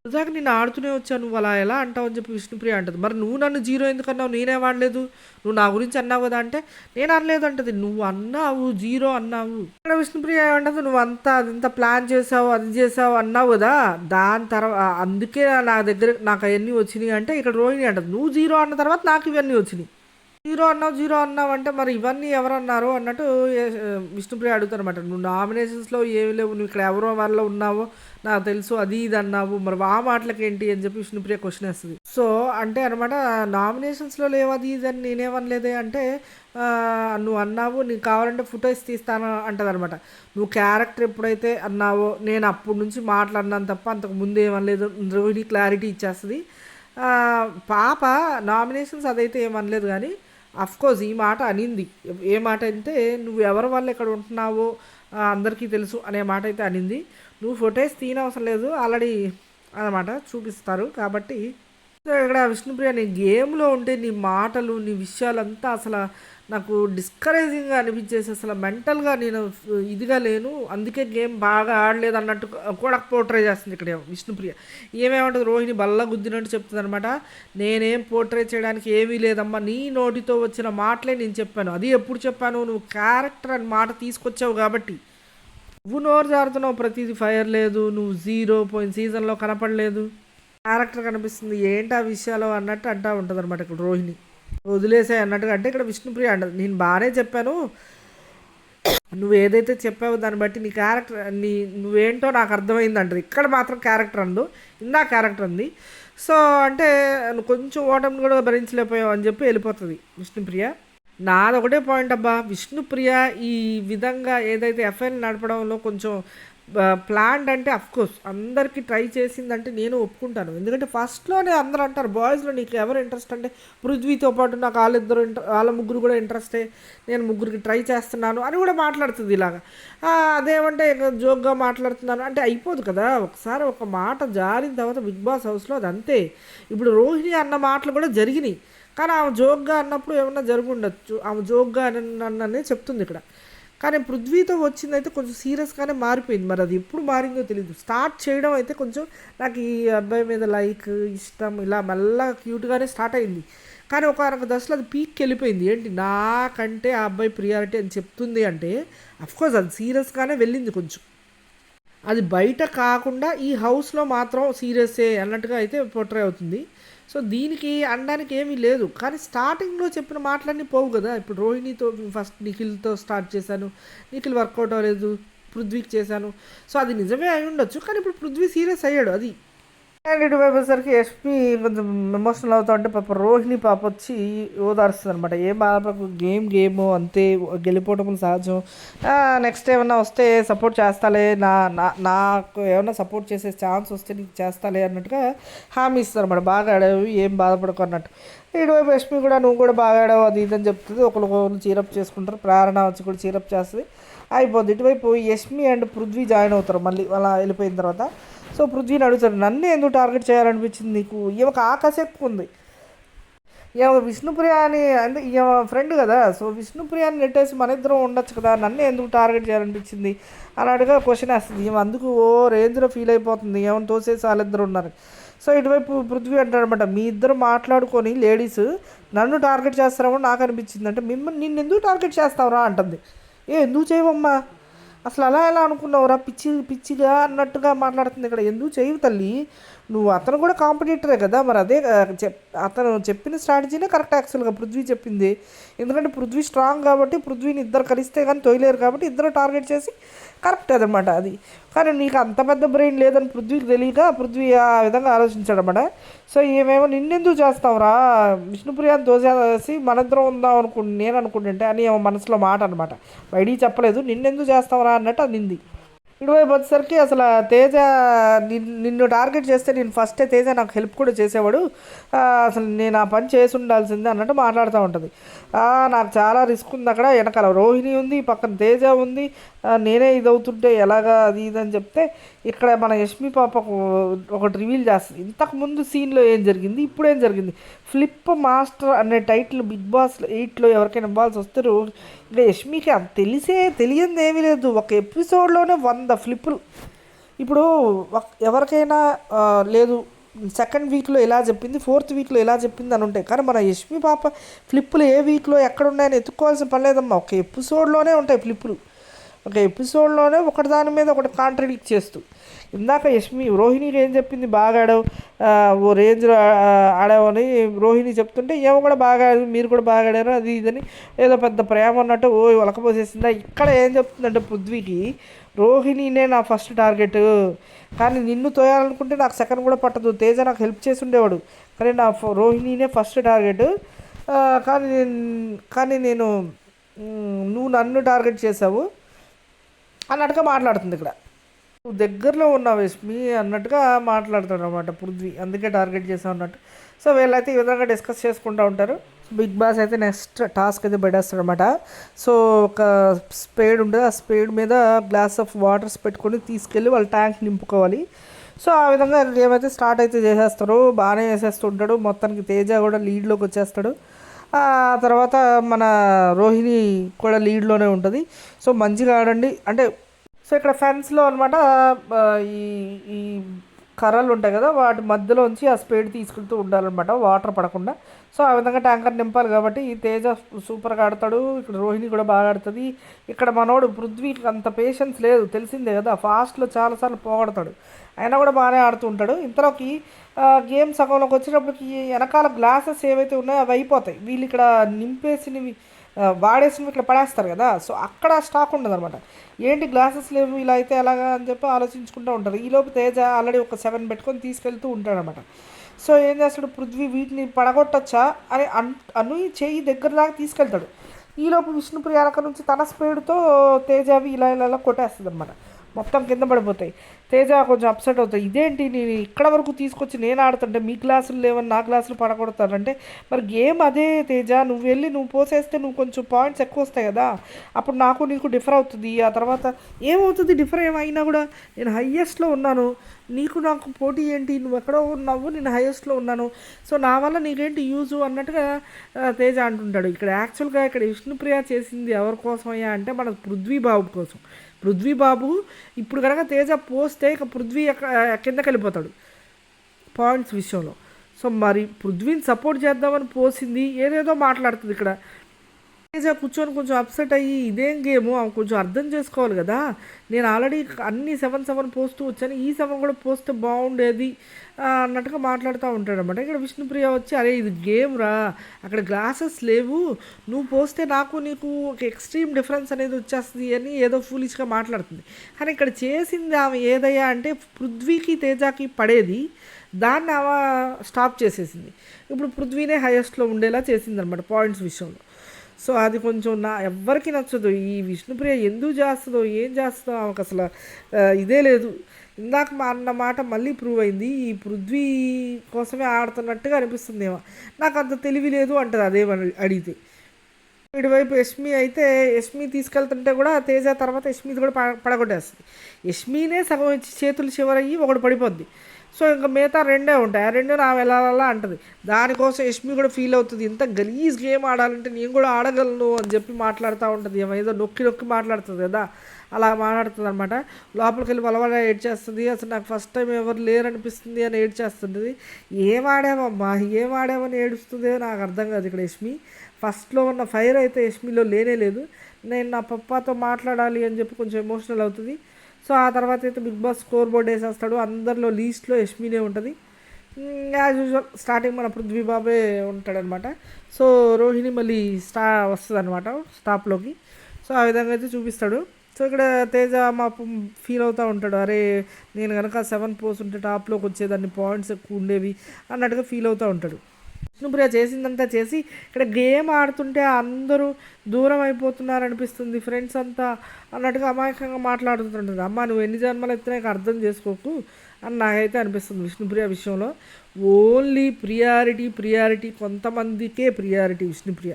నిజాక నేను ఆడుతూనే వచ్చాను, నువ్వు అలా ఎలా అంటావు అని చెప్పి విష్ణుప్రియ అంటుంది. మరి నువ్వు నన్ను జీరో ఎందుకు అన్నావు, నేనే వాడలేదు, నువ్వు నా గురించి అన్నావు కదా అంటే నేను అనలేదు అంటది. నువ్వు అన్నావు, జీరో అన్నావు. ఇక్కడ విష్ణుప్రియ ఏమంటది, నువ్వు అంత ప్లాన్ చేసావు, అది చేసావు అన్నావు కదా, దాని తర్వాత అందుకే నా దగ్గర నాకు అవన్నీ వచ్చినాయి అంటే ఇక్కడ రోహిణి అంటది, నువ్వు జీరో అన్న తర్వాత నాకు ఇవన్నీ వచ్చినాయి. జీరో అన్నావు అంటే మరి ఇవన్నీ ఎవరన్నారు అన్నట్టు విష్ణుప్రియ అడుగుతారనమాట. నువ్వు నామినేషన్స్లో ఏమి లేవు, నువ్వు ఇక్కడ ఎవరో వాళ్ళ ఉన్నావో నాకు తెలుసు, అది ఇది అన్నావు, మరి ఆ మాటలకి ఏంటి అని చెప్పి విష్ణుప్రియ క్వశ్చన్ వేస్తుంది. సో అంటే అనమాట నామినేషన్స్లో లేవు అది ఇది అని నేనేమనలేదే అంటే నువ్వు అన్నావు, నీకు కావాలంటే ఫుటేజ్ తీస్తాను అంటది అనమాట. నువ్వు క్యారెక్టర్ ఎప్పుడైతే అన్నావో నేను అప్పటి నుంచి మాట్లాడినాను తప్ప అంతకు ముందు ఏమనలేదు, రోహిణి క్లారిటీ ఇచ్చేస్తుంది. పాప నామినేషన్స్ అదైతే ఏమనలేదు కానీ అఫ్కోర్స్ ఈ మాట అనింది. ఏ మాట అంటే నువ్వు ఎవరి వల్ల ఇక్కడ ఉంటున్నావో అందరికీ తెలుసు అనే మాట అయితే అనింది. నువ్వు ఫొటోస్ తీయనవసరం లేదు, ఆల్రెడీ అన్నమాట చూపిస్తారు. కాబట్టి సో, ఇక్కడ విష్ణుప్రియ నీ గేమ్‌లో ఉంటే నీ మాటలు, నీ విషయాలంతా నాకు డిస్కరేజింగ్‌గా అనిపించేసి మెంటల్‌గా నేను ఇదిగా లేను. అందుకే గేమ్ బాగా ఆడలేదు అన్నట్టు కూడా పోర్ట్రే చేస్తుంది ఇక్కడ విష్ణుప్రియ. ఏమేమంటది రోహిణి బల్ల గుద్దినట్టు చెప్తుందనమాట. నేనేం పోర్ట్రే చేయడానికి ఏమీ లేదమ్మా. నీ నోటితో వచ్చిన మాటలే నేను చెప్పాను. అది ఎప్పుడు చెప్పాను? నువ్వు క్యారెక్టర్ అని మాట తీసుకొచ్చావు కాబట్టి. నువ్వు నోరు జారుతున్నావు ప్రతిదీ ఫైర్ లేదు. నువ్వు 0 పోయిన సీజన్‌లో కనపడలేదు. క్యారెక్టర్ కనిపిస్తుంది ఏంటి ఆ విషయాలు అన్నట్టు అంటూ ఉంటుంది అనమాట ఇక్కడ రోహిణి. వదిలేసాయి అన్నట్టుగా అంటే ఇక్కడ విష్ణుప్రియ అంటది నేను బాగానే చెప్పాను, నువ్వు ఏదైతే చెప్పావో దాన్ని బట్టి నీ క్యారెక్టర్ నువ్వేంటో నాకు అర్థమైంది అంటది. ఇక్కడ మాత్రం క్యారెక్టర్ అందు, ఇందా క్యారెక్టర్ ఉంది. సో అంటే నువ్వు కొంచెం ఓటమిని కూడా భరించలేకపోయావు అని చెప్పి వెళ్ళిపోతుంది విష్ణుప్రియ. నాది ఒకటే పాయింట్ అబ్బా, విష్ణుప్రియ ఈ విధంగా ఏదైతే ఎఫ్ఐఆర్ నడపడంలో కొంచెం ప్లాన్డ్ అంటే అఫ్కోర్స్ అందరికీ ట్రై చేసిందంటే నేను ఒప్పుకుంటాను. ఎందుకంటే ఫస్ట్లోనే అందరూ అంటారు బాయ్స్లో నీకు ఎవరు ఇంట్రెస్ట్ అంటే పృథ్వీతో పాటు నాకు వాళ్ళ ముగ్గురు కూడా ఇంట్రెస్టే, నేను ముగ్గురికి ట్రై చేస్తున్నాను అని కూడా మాట్లాడుతుంది ఇలాగా. అదేమంటే జోక్గా మాట్లాడుతున్నాను అంటే అయిపోదు కదా. ఒకసారి ఒక మాట జారిన తర్వాత బిగ్ బాస్ హౌస్లో అది అంతే. ఇప్పుడు రోహిణి అన్న మాటలు కూడా జరిగినాయి, కానీ ఆమె జోక్గా అన్నప్పుడు ఏమన్నా జరుగుండొచ్చు, ఆమె జోక్గా అన్ననే చెప్తుంది ఇక్కడ. కానీ పృథ్వీతో వచ్చిందైతే కొంచెం సీరియస్గానే మారిపోయింది. మరి అది ఎప్పుడు మారిందో తెలియదు. స్టార్ట్ చేయడం అయితే కొంచెం నాకు ఈ అబ్బాయి మీద లైక్ ఇష్టం ఇలా మెల్లగా క్యూట్గానే స్టార్ట్ అయింది. కానీ ఒక దశలో అది పీక్కి వెళ్ళిపోయింది. ఏంటి నాకంటే ఆ అబ్బాయి ప్రియారిటీ అని చెప్తుంది అంటే అఫ్కోర్స్ అది సీరియస్గానే వెళ్ళింది కొంచెం. అది బయట కాకుండా ఈ హౌస్లో మాత్రం సీరియస్సే అన్నట్టుగా అయితే పోర్ట్రే అవుతుంది. సో దీనికి అనడానికి ఏమీ లేదు. కానీ స్టార్టింగ్లో చెప్పిన మాటలన్నీ పోవు కదా. ఇప్పుడు రోహిణితో ఫస్ట్ నిఖిల్తో స్టార్ట్ చేశాను, నిఖిల్ వర్కౌట్ అవ్వలేదు, పృథ్వీకి చేశాను. సో అది నిజమే అయి ఉండొచ్చు, కానీ ఇప్పుడు పృథ్వీ సీరియస్ అయ్యాడు అది. అండ్ ఇటు వైపేసరికి ఎస్పీ కొంచెం ఎమోషనల్ అవుతా ఉంటే పాప రోహిణి పాప వచ్చి ఓదారుస్తుంది అనమాట. ఏం బాధపడకు, గేమ్ అంతే, గెలిపోవటం సహజం, నెక్స్ట్ ఏమన్నా వస్తే సపోర్ట్ చేస్తాలే, నాకు ఏమన్నా సపోర్ట్ చేసే ఛాన్స్ వస్తే నీకు చేస్తాలే అన్నట్టుగా హామీ ఇస్తారు అనమాట. బాగా ఆడావు, ఏం బాధపడకు అన్నట్టు. ఇటువైపు ఎస్పీ కూడా నువ్వు కూడా బాగా ఆడావు అది ఇదని చెప్తుంది. ఒకరు చీరప్ చేసుకుంటారు, ప్రేరణ వచ్చి కూడా చీరప్ చేస్తుంది, అయిపోద్ది. ఇటువైపు యష్మి అండ్ పృథ్వీ జాయిన్ అవుతారు మళ్ళీ అలా వెళ్ళిపోయిన తర్వాత. సో పృథ్వీని అడుగుతారు నన్ను ఎందుకు టార్గెట్ చేయాలనిపించింది నీకు, ఈమెకు ఆకాశ ఎక్కువ ఉంది, ఈమె విష్ణుప్రియ అని అంటే ఈమె ఫ్రెండ్ కదా. సో విష్ణుప్రియాని నెట్టేసి మన ఇద్దరం ఉండొచ్చు కదా, నన్ను ఎందుకు టార్గెట్ చేయాలనిపించింది అన్నట్టుగా క్వశ్చన్ వేస్తుంది. ఈమె అందుకు ఓ రేంజ్లో ఫీల్ అయిపోతుంది, ఏమైనా తోసేసి వాళ్ళిద్దరు ఉన్నారు. సో ఇటువైపు పృథ్వీ అంటాడనమాట మీ ఇద్దరు మాట్లాడుకొని లేడీస్ నన్ను టార్గెట్ చేస్తారేమో నాకు అనిపించింది అంటే నిన్ను ఎందుకు టార్గెట్ చేస్తావురా అంటుంది. ఎందుకు చేయవమ్మా, అసలు అలా ఎలా అనుకున్నావురా, పిచ్చిగా అన్నట్టుగా మాట్లాడుతుంది ఇక్కడ. ఎందుకు చేయవు తల్లి, నువ్వు అతను కూడా కాంపిటీటరే కదా, మరి అదే అతను చెప్పిన స్ట్రాటజీనే కరెక్ట్ యాక్చువల్గా పృథ్వీ చెప్పింది. ఎందుకంటే పృథ్వీ స్ట్రాంగ్ కాబట్టి పృథ్వీని ఇద్దరు కలిస్తే కానీ తోయలేరు కాబట్టి ఇద్దరు టార్గెట్ చేసి కరెక్ట్ అదనమాట అది. కానీ నీకు అంత పెద్ద బ్రెయిన్ లేదని పృథ్వీకి తెలియక పృథ్వీ ఆ విధంగా ఆలోచించాడనమాట. సో ఏమేమో నిన్నెందుకు చేస్తావురా, విష్ణుప్రియాని తోసేసి మనిద్దరం ఉందాం నేను అనుకుంటుంటే అని ఏమో మనసులో మాట అనమాట, బయటికి చెప్పలేదు. నిన్నెందుకు చేస్తావురా అన్నట్టు అనింది. ఇటువైపు వచ్చేసరికి అసలు తేజ నిన్ను టార్గెట్ చేస్తే నేను ఫస్టే తేజ నాకు హెల్ప్ కూడా చేసేవాడు, అసలు నేను ఆ పని చేసి ఉండాల్సిందే అన్నట్టు మాట్లాడుతూ ఉంటుంది. నాకు చాలా రిస్క్ ఉంది అక్కడ, వెనకాల రోహిణి ఉంది, పక్కన తేజ ఉంది, నేనే ఇది అవుతుంటే ఎలాగా అది ఇది అని చెప్తే ఇక్కడ మన యష్మి పాపకు ఒకటి రివీల్ చేస్తుంది. ఇంతకుముందు సీన్లో ఏం జరిగింది, ఇప్పుడు ఏం జరిగింది. ఫ్లిప్ మాస్టర్ అనే టైటిల్ బిగ్ బాస్ 8లో ఎవరికైనా ఇవ్వాల్సి వస్తే ఇంకా యష్మికి అంత తెలియంది ఏమీ లేదు. ఒక ఎపిసోడ్లోనే 100 ఫ్లిప్పులు. ఇప్పుడు ఎవరికైనా లేదు సెకండ్ వీక్లో ఎలా చెప్పింది, ఫోర్త్ వీక్లో ఎలా చెప్పింది అని ఉంటాయి. కానీ మన యష్మి పాప ఫ్లిప్పులు ఏ వీక్లో ఎక్కడ ఉన్నాయని ఎత్తుక్కోవాల్సిన పని లేదమ్మా, ఒక ఎపిసోడ్లోనే ఉంటాయి ఫ్లిప్పులు. ఒక ఎపిసోడ్లోనే ఒకటి దాని మీద ఒకటి కాంట్రడిక్ట్ చేస్తూ. ఇందాక యష్మి రోహిణికి ఏం చెప్పింది, బాగా ఆడావు, ఓ రేంజ్లో ఆడావు అని రోహిణి చెప్తుంటే ఏమో కూడా బాగా ఆడారు, మీరు కూడా బాగా ఆడారు అది ఇదని ఏదో పెద్ద ప్రేమ అన్నట్టు ఒలకపోసేసిందా. ఇక్కడ ఏం చెప్తుందంటే పృథ్వీకి రోహిణినే నా ఫస్ట్ టార్గెట్, కానీ నిన్ను తోయాలనుకుంటే నాకు సెకండ్ కూడా పట్టదు, తేజ నాకు హెల్ప్ చేసి ఉండేవాడు, కానీ నా రోహిణినే ఫస్ట్ టార్గెట్, కానీ నువ్వు నన్ను టార్గెట్ చేసావు అన్నట్టుగా మాట్లాడుతుంది ఇక్కడ. నువ్వు దగ్గరలో ఉన్నావు యష్మి అన్నట్టుగా మాట్లాడుతాడు అనమాట పృథ్వీ, అందుకే టార్గెట్ చేసావు అన్నట్టు. సో వీళ్ళైతే ఈ విధంగా డిస్కస్ చేసుకుంటూ ఉంటారు. బిగ్ బాస్ అయితే నెక్స్ట్ టాస్క్ అయితే పెట్టేస్తాడు అనమాట. సో ఒక స్పేడ్ ఉంటుంది, ఆ స్పేడ్ మీద గ్లాస్ ఆఫ్ వాటర్స్ పెట్టుకొని తీసుకెళ్ళి వాళ్ళ ట్యాంక్ నింపుకోవాలి. సో ఆ విధంగా గేమ్ అయితే స్టార్ట్ అయితే చేసేస్తారు, బాగానే వేసేస్తుంటాడు. మొత్తానికి తేజ కూడా లీడ్లోకి వచ్చేస్తాడు. ఆ తర్వాత మన రోహిణి కూడా లీడ్లోనే ఉంటుంది. సో మంచిగా ఆడండి అంటే. సో ఇక్కడ ఫెన్స్లో అనమాట ఈ ఈ కర్రలు ఉంటాయి కదా, వాటి మధ్యలోంచి ఆ స్పీడ్ తీసుకెళ్తూ ఉండాలన్నమాట, వాటర్ పడకుండా. సో ఆ విధంగా ట్యాంకర్ నింపాలి కాబట్టి ఈ తేజ సూపర్గా ఆడతాడు. ఇక్కడ రోహిణి కూడా బాగా ఆడుతుంది. ఇక్కడ మనోడు పృథ్వీకి అంత పేషెన్స్ లేదు, తెలిసిందే కదా, ఫాస్ట్లో చాలాసార్లు పోగొడతాడు. అయినా కూడా బాగానే ఆడుతూ ఉంటాడు. ఇంతలోకి గేమ్ సగంలోకి వచ్చేటప్పటికి వెనకాల గ్లాసెస్ ఏవైతే ఉన్నాయో అవి అయిపోతాయి. వీళ్ళు ఇక్కడ నింపేసినవి వాడేసినవి ఇక్కడ పడేస్తారు కదా, సో అక్కడ స్టాక్ ఉండదు అనమాట. ఏంటి గ్లాసెస్ లేవు ఇలా అయితే ఎలాగా అని చెప్పి ఆలోచించుకుంటూ ఉంటారు. ఈలోపు తేజ ఆల్రెడీ ఒక 7 పెట్టుకొని తీసుకెళ్తూ ఉంటాడనమాట. సో ఏం చేస్తాడు, పృథ్వీ వీటిని పడగొట్టచ్చా అని అను చెయ్యి దగ్గర దాకా తీసుకెళ్తాడు. ఈలోపు విష్ణుప్రియ వెనక నుంచి తన స్పీడ్తో తేజావి ఇలా ఇలా కొట్టేస్తుంది అనమాట. మొత్తం కింద పడిపోతాయి. తేజ కొంచెం అప్సెట్ అవుతాయి. ఇదేంటి నేను ఇక్కడ వరకు తీసుకొచ్చి నేను ఆడుతుంటే మీ క్లాసులు లేవని నా క్లాసులు పడగొడతానంటే, మరి గేమ్ అదే తేజ, నువ్వు వెళ్ళి నువ్వు పోసేస్తే నువ్వు కొంచెం పాయింట్స్ ఎక్కువ వస్తాయి కదా, అప్పుడు నాకు నీకు డిఫర్ అవుతుంది. ఆ తర్వాత ఏమవుతుంది, డిఫర్ ఏమైనా కూడా నేను హయ్యెస్ట్లో ఉన్నాను, నీకు నాకు పోటీ ఏంటి, నువ్వు ఎక్కడో ఉన్నావు నేను హైయెస్ట్లో ఉన్నాను, సో నా వల్ల నీకేంటి యూజు అన్నట్టుగా తేజ అంటుంటాడు. ఇక్కడ యాక్చువల్గా ఇక్కడ విష్ణుప్రియ చేసింది ఎవరి కోసమయ్యా అంటే మన పృథ్వీబాబు కోసం. పృథ్వీబాబు ఇప్పుడు కనుక తేజ పోస్తే ఇక పృథ్వీ కిందకి వెళ్ళిపోతాడు పాయింట్స్ విషయంలో. సో మరి పృథ్వీని సపోర్ట్ చేద్దామని పోసింది, ఏదేదో మాట్లాడుతుంది ఇక్కడ. తేజ కూర్చొని కొంచెం అప్సెట్ అయ్యి ఇదేం గేము ఆమె కొంచెం అర్థం చేసుకోవాలి కదా, నేను ఆల్రెడీ అన్ని 7 పోస్తూ వచ్చాను, ఈ 7 కూడా పోస్తే బాగుండేది అన్నట్టుగా మాట్లాడుతూ ఉంటాడు అనమాట. ఇక్కడ విష్ణుప్రియ వచ్చి అరే ఇది గేమ్ రా, అక్కడ గ్లాసెస్ లేవు, నువ్వు పోస్తే నాకు నీకు ఒక ఎక్స్ట్రీమ్ డిఫరెన్స్ అనేది వచ్చేస్తుంది అని ఏదో ఫూలిష్గా మాట్లాడుతుంది. కానీ ఇక్కడ చేసింది ఆమె ఏదయ్యా అంటే పృథ్వీకి తేజాకి పడేది, దాన్ని ఆమె స్టాప్ చేసేసింది. ఇప్పుడు పృథ్వీనే హైయెస్ట్లో ఉండేలా చేసింది అనమాట పాయింట్స్ విషయంలో. సో అది కొంచెం ఎవ్వరికి నచ్చదు. ఈ విష్ణుప్రియ ఎందుకు చేస్తుందో ఏం చేస్తుందో ఆమెకు అసలు ఇదే లేదు. ఇందాక అన్న మాట మళ్ళీ ప్రూవ్ అయింది, ఈ పృథ్వీ కోసమే ఆడుతున్నట్టుగా అనిపిస్తుంది ఏమో, నాకు అంత తెలివి లేదు అంటది అదేమని అడిగితే. ఇటువైపు యష్మి అయితే యష్మి తీసుకెళ్తుంటే కూడా తేజ తర్వాత యష్మిది కూడా పడగొట్టేస్తుంది. యష్మినే సగం చేతులు చివరయ్యి ఒకటి పడిపోద్ది. సో ఇంకా మిగతా 2 ఉంటాయి, ఆ 2 నా వెళ్ళాలా అంటది. దానికోసం యష్మి కూడా ఫీల్ అవుతుంది, ఇంత గలీజ్ గేమ్ ఆడాలంటే నేను కూడా ఆడగలను అని చెప్పి మాట్లాడుతూ ఉంటుంది. ఏదో నొక్కి నొక్కి మాట్లాడుతుంది కదా, అలా మాట్లాడుతుంది అనమాట. లోపలికి వెళ్ళి బలవాడ ఏడ్ చేస్తుంది, అసలు నాకు ఫస్ట్ టైం ఎవరు లేరు అనిపిస్తుంది అని ఏడ్ చేస్తుంటుంది. ఏం ఆడామని ఏడుస్తుందో నాకు అర్థం కాదు ఇక్కడ యష్మి. ఫస్ట్లో ఉన్న ఫైర్ అయితే యష్మిలో లేనే లేదు. నేను నా పప్పాతో మాట్లాడాలి అని చెప్పి కొంచెం ఎమోషనల్ అవుతుంది. సో ఆ తర్వాత అయితే బిగ్ బాస్ స్కోర్ బోర్డ్ వేసేస్తాడు, అందరిలో లీస్ట్లో యష్మినే ఉంటుంది. యాజ్ యూజువల్ స్టార్టింగ్ మన పృథ్వీబాబే ఉంటాడనమాట. సో రోహిణి మళ్ళీ వస్తుంది అనమాట స్టాప్లోకి. సో ఆ విధంగా అయితే చూపిస్తాడు. సో ఇక్కడ తేజ మా ఫీల్ అవుతూ ఉంటాడు, అరే నేను కనుక 7 పోస్తుంటే టాప్లోకి వచ్చేదాన్ని, పాయింట్స్ ఎక్కువ ఉండేవి అన్నట్టుగా ఫీల్ అవుతూ ఉంటాడు. విష్ణుప్రియ చేసిందంతా చేసి ఇక్కడ గేమ్ ఆడుతుంటే అందరూ దూరం అయిపోతున్నారు అనిపిస్తుంది, ఫ్రెండ్స్ అంతా అన్నట్టుగా అమాయకంగా మాట్లాడుతుంటుంది. అమ్మ నువ్వు ఎన్ని జన్మలు ఎత్తినా అర్థం చేసుకోకు అని నాకైతే అనిపిస్తుంది విష్ణుప్రియ విషయంలో. ఓన్లీ ప్రియారిటీ కొంతమందికే ప్రియారిటీ విష్ణుప్రియ.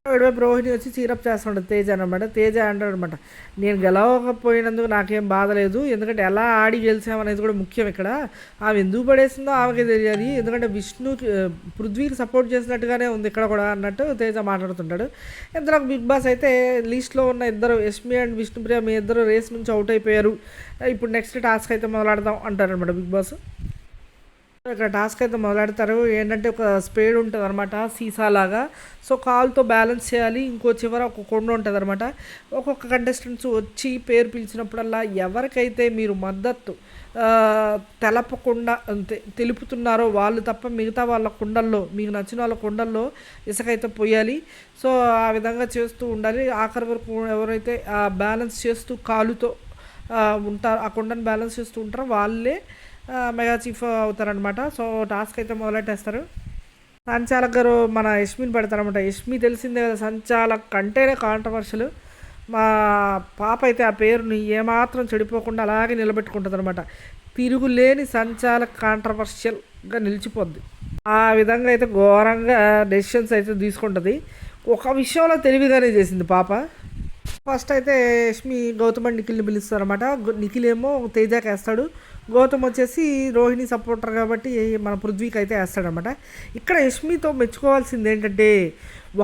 ఇటువైపు రోహిణి వచ్చి చీరప్ చేస్తుంటుంది తేజ అనమాట. తేజ అంటాడనమాట, నేను గెలవకపోయినందుకు నాకేం బాధ లేదు, ఎందుకంటే ఎలా ఆడి గెలిచామనేది కూడా ముఖ్యం. ఇక్కడ ఆమె ఎందుకు పడేసిందో ఆమెకే తెలియాలి, ఎందుకంటే పృథ్వీకి సపోర్ట్ చేసినట్టుగానే ఉంది ఇక్కడ కూడా అన్నట్టు తేజ మాట్లాడుతుంటాడు. ఇంతలో బిగ్ బాస్ అయితే లీస్ట్లో ఉన్న ఇద్దరు యష్మి అండ్ విష్ణుప్రియ మీ ఇద్దరు రేస్ నుంచి అవుట్ అయిపోయారు, ఇప్పుడు నెక్స్ట్ టాస్క్ అయితే మొదలెడదాం అంటారనమాట బిగ్ బాస్. ఇక్కడ టాస్క్ అయితే మొదలెడతారు. ఏంటంటే ఒక స్పేడ్ ఉంటుంది అనమాట, సీసా లాగా. సో కాల్తో బ్యాలెన్స్ చేయాలి, ఇంకో చివర ఒక కొండ ఉంటుంది అనమాట. ఒక్కొక్క కంటెస్టెంట్స్ వచ్చి పేరు పిలిచినప్పుడల్లా ఎవరికైతే మీరు మద్దతు తెలపకుండా తెలుపుతున్నారో వాళ్ళు తప్ప మిగతా వాళ్ళ కుండల్లో, మీకు నచ్చిన వాళ్ళ కుండల్లో ఇసుకైతే పోయాలి. సో ఆ విధంగా చేస్తూ ఉండాలి. ఆఖరి వరకు ఎవరైతే బ్యాలెన్స్ చేస్తూ కాలుతో ఉంటారో, ఆ కుండను బ్యాలెన్స్ చేస్తూ ఉంటారో వాళ్ళే మెగా చీఫ్ అవుతారనమాట. సో టాస్క్ అయితే మొదలెట్టేస్తారు. సంచాలక్ గారు మన యష్మిని పెడతారనమాట. యష్మి తెలిసిందే కదా, సంచాలక్ అంటేనే కాంట్రవర్షియల్. మా పాప అయితే ఆ పేరుని ఏమాత్రం చెడిపోకుండా అలాగే నిలబెట్టుకుంటుంది అనమాట. తిరుగులేని సంచాలక్ కాంట్రవర్షియల్గా నిలిచిపోద్ది. ఆ విధంగా అయితే ఘోరంగా డెసిషన్స్ అయితే తీసుకుంటుంది. ఒక విషయంలో తెలివిగానే చేసింది పాప. ఫస్ట్ అయితే యష్మి గౌతమ్ అండ్ నిఖిల్ని పిలుస్తారనమాట. నిఖిల్ ఏమో తేజాకి వేస్తాడు, గౌతమ్ వచ్చేసి రోహిణి సపోర్టర్ కాబట్టి మన పృథ్వీకి అయితే వేస్తాడనమాట. ఇక్కడ యష్మితో మెచ్చుకోవాల్సింది ఏంటంటే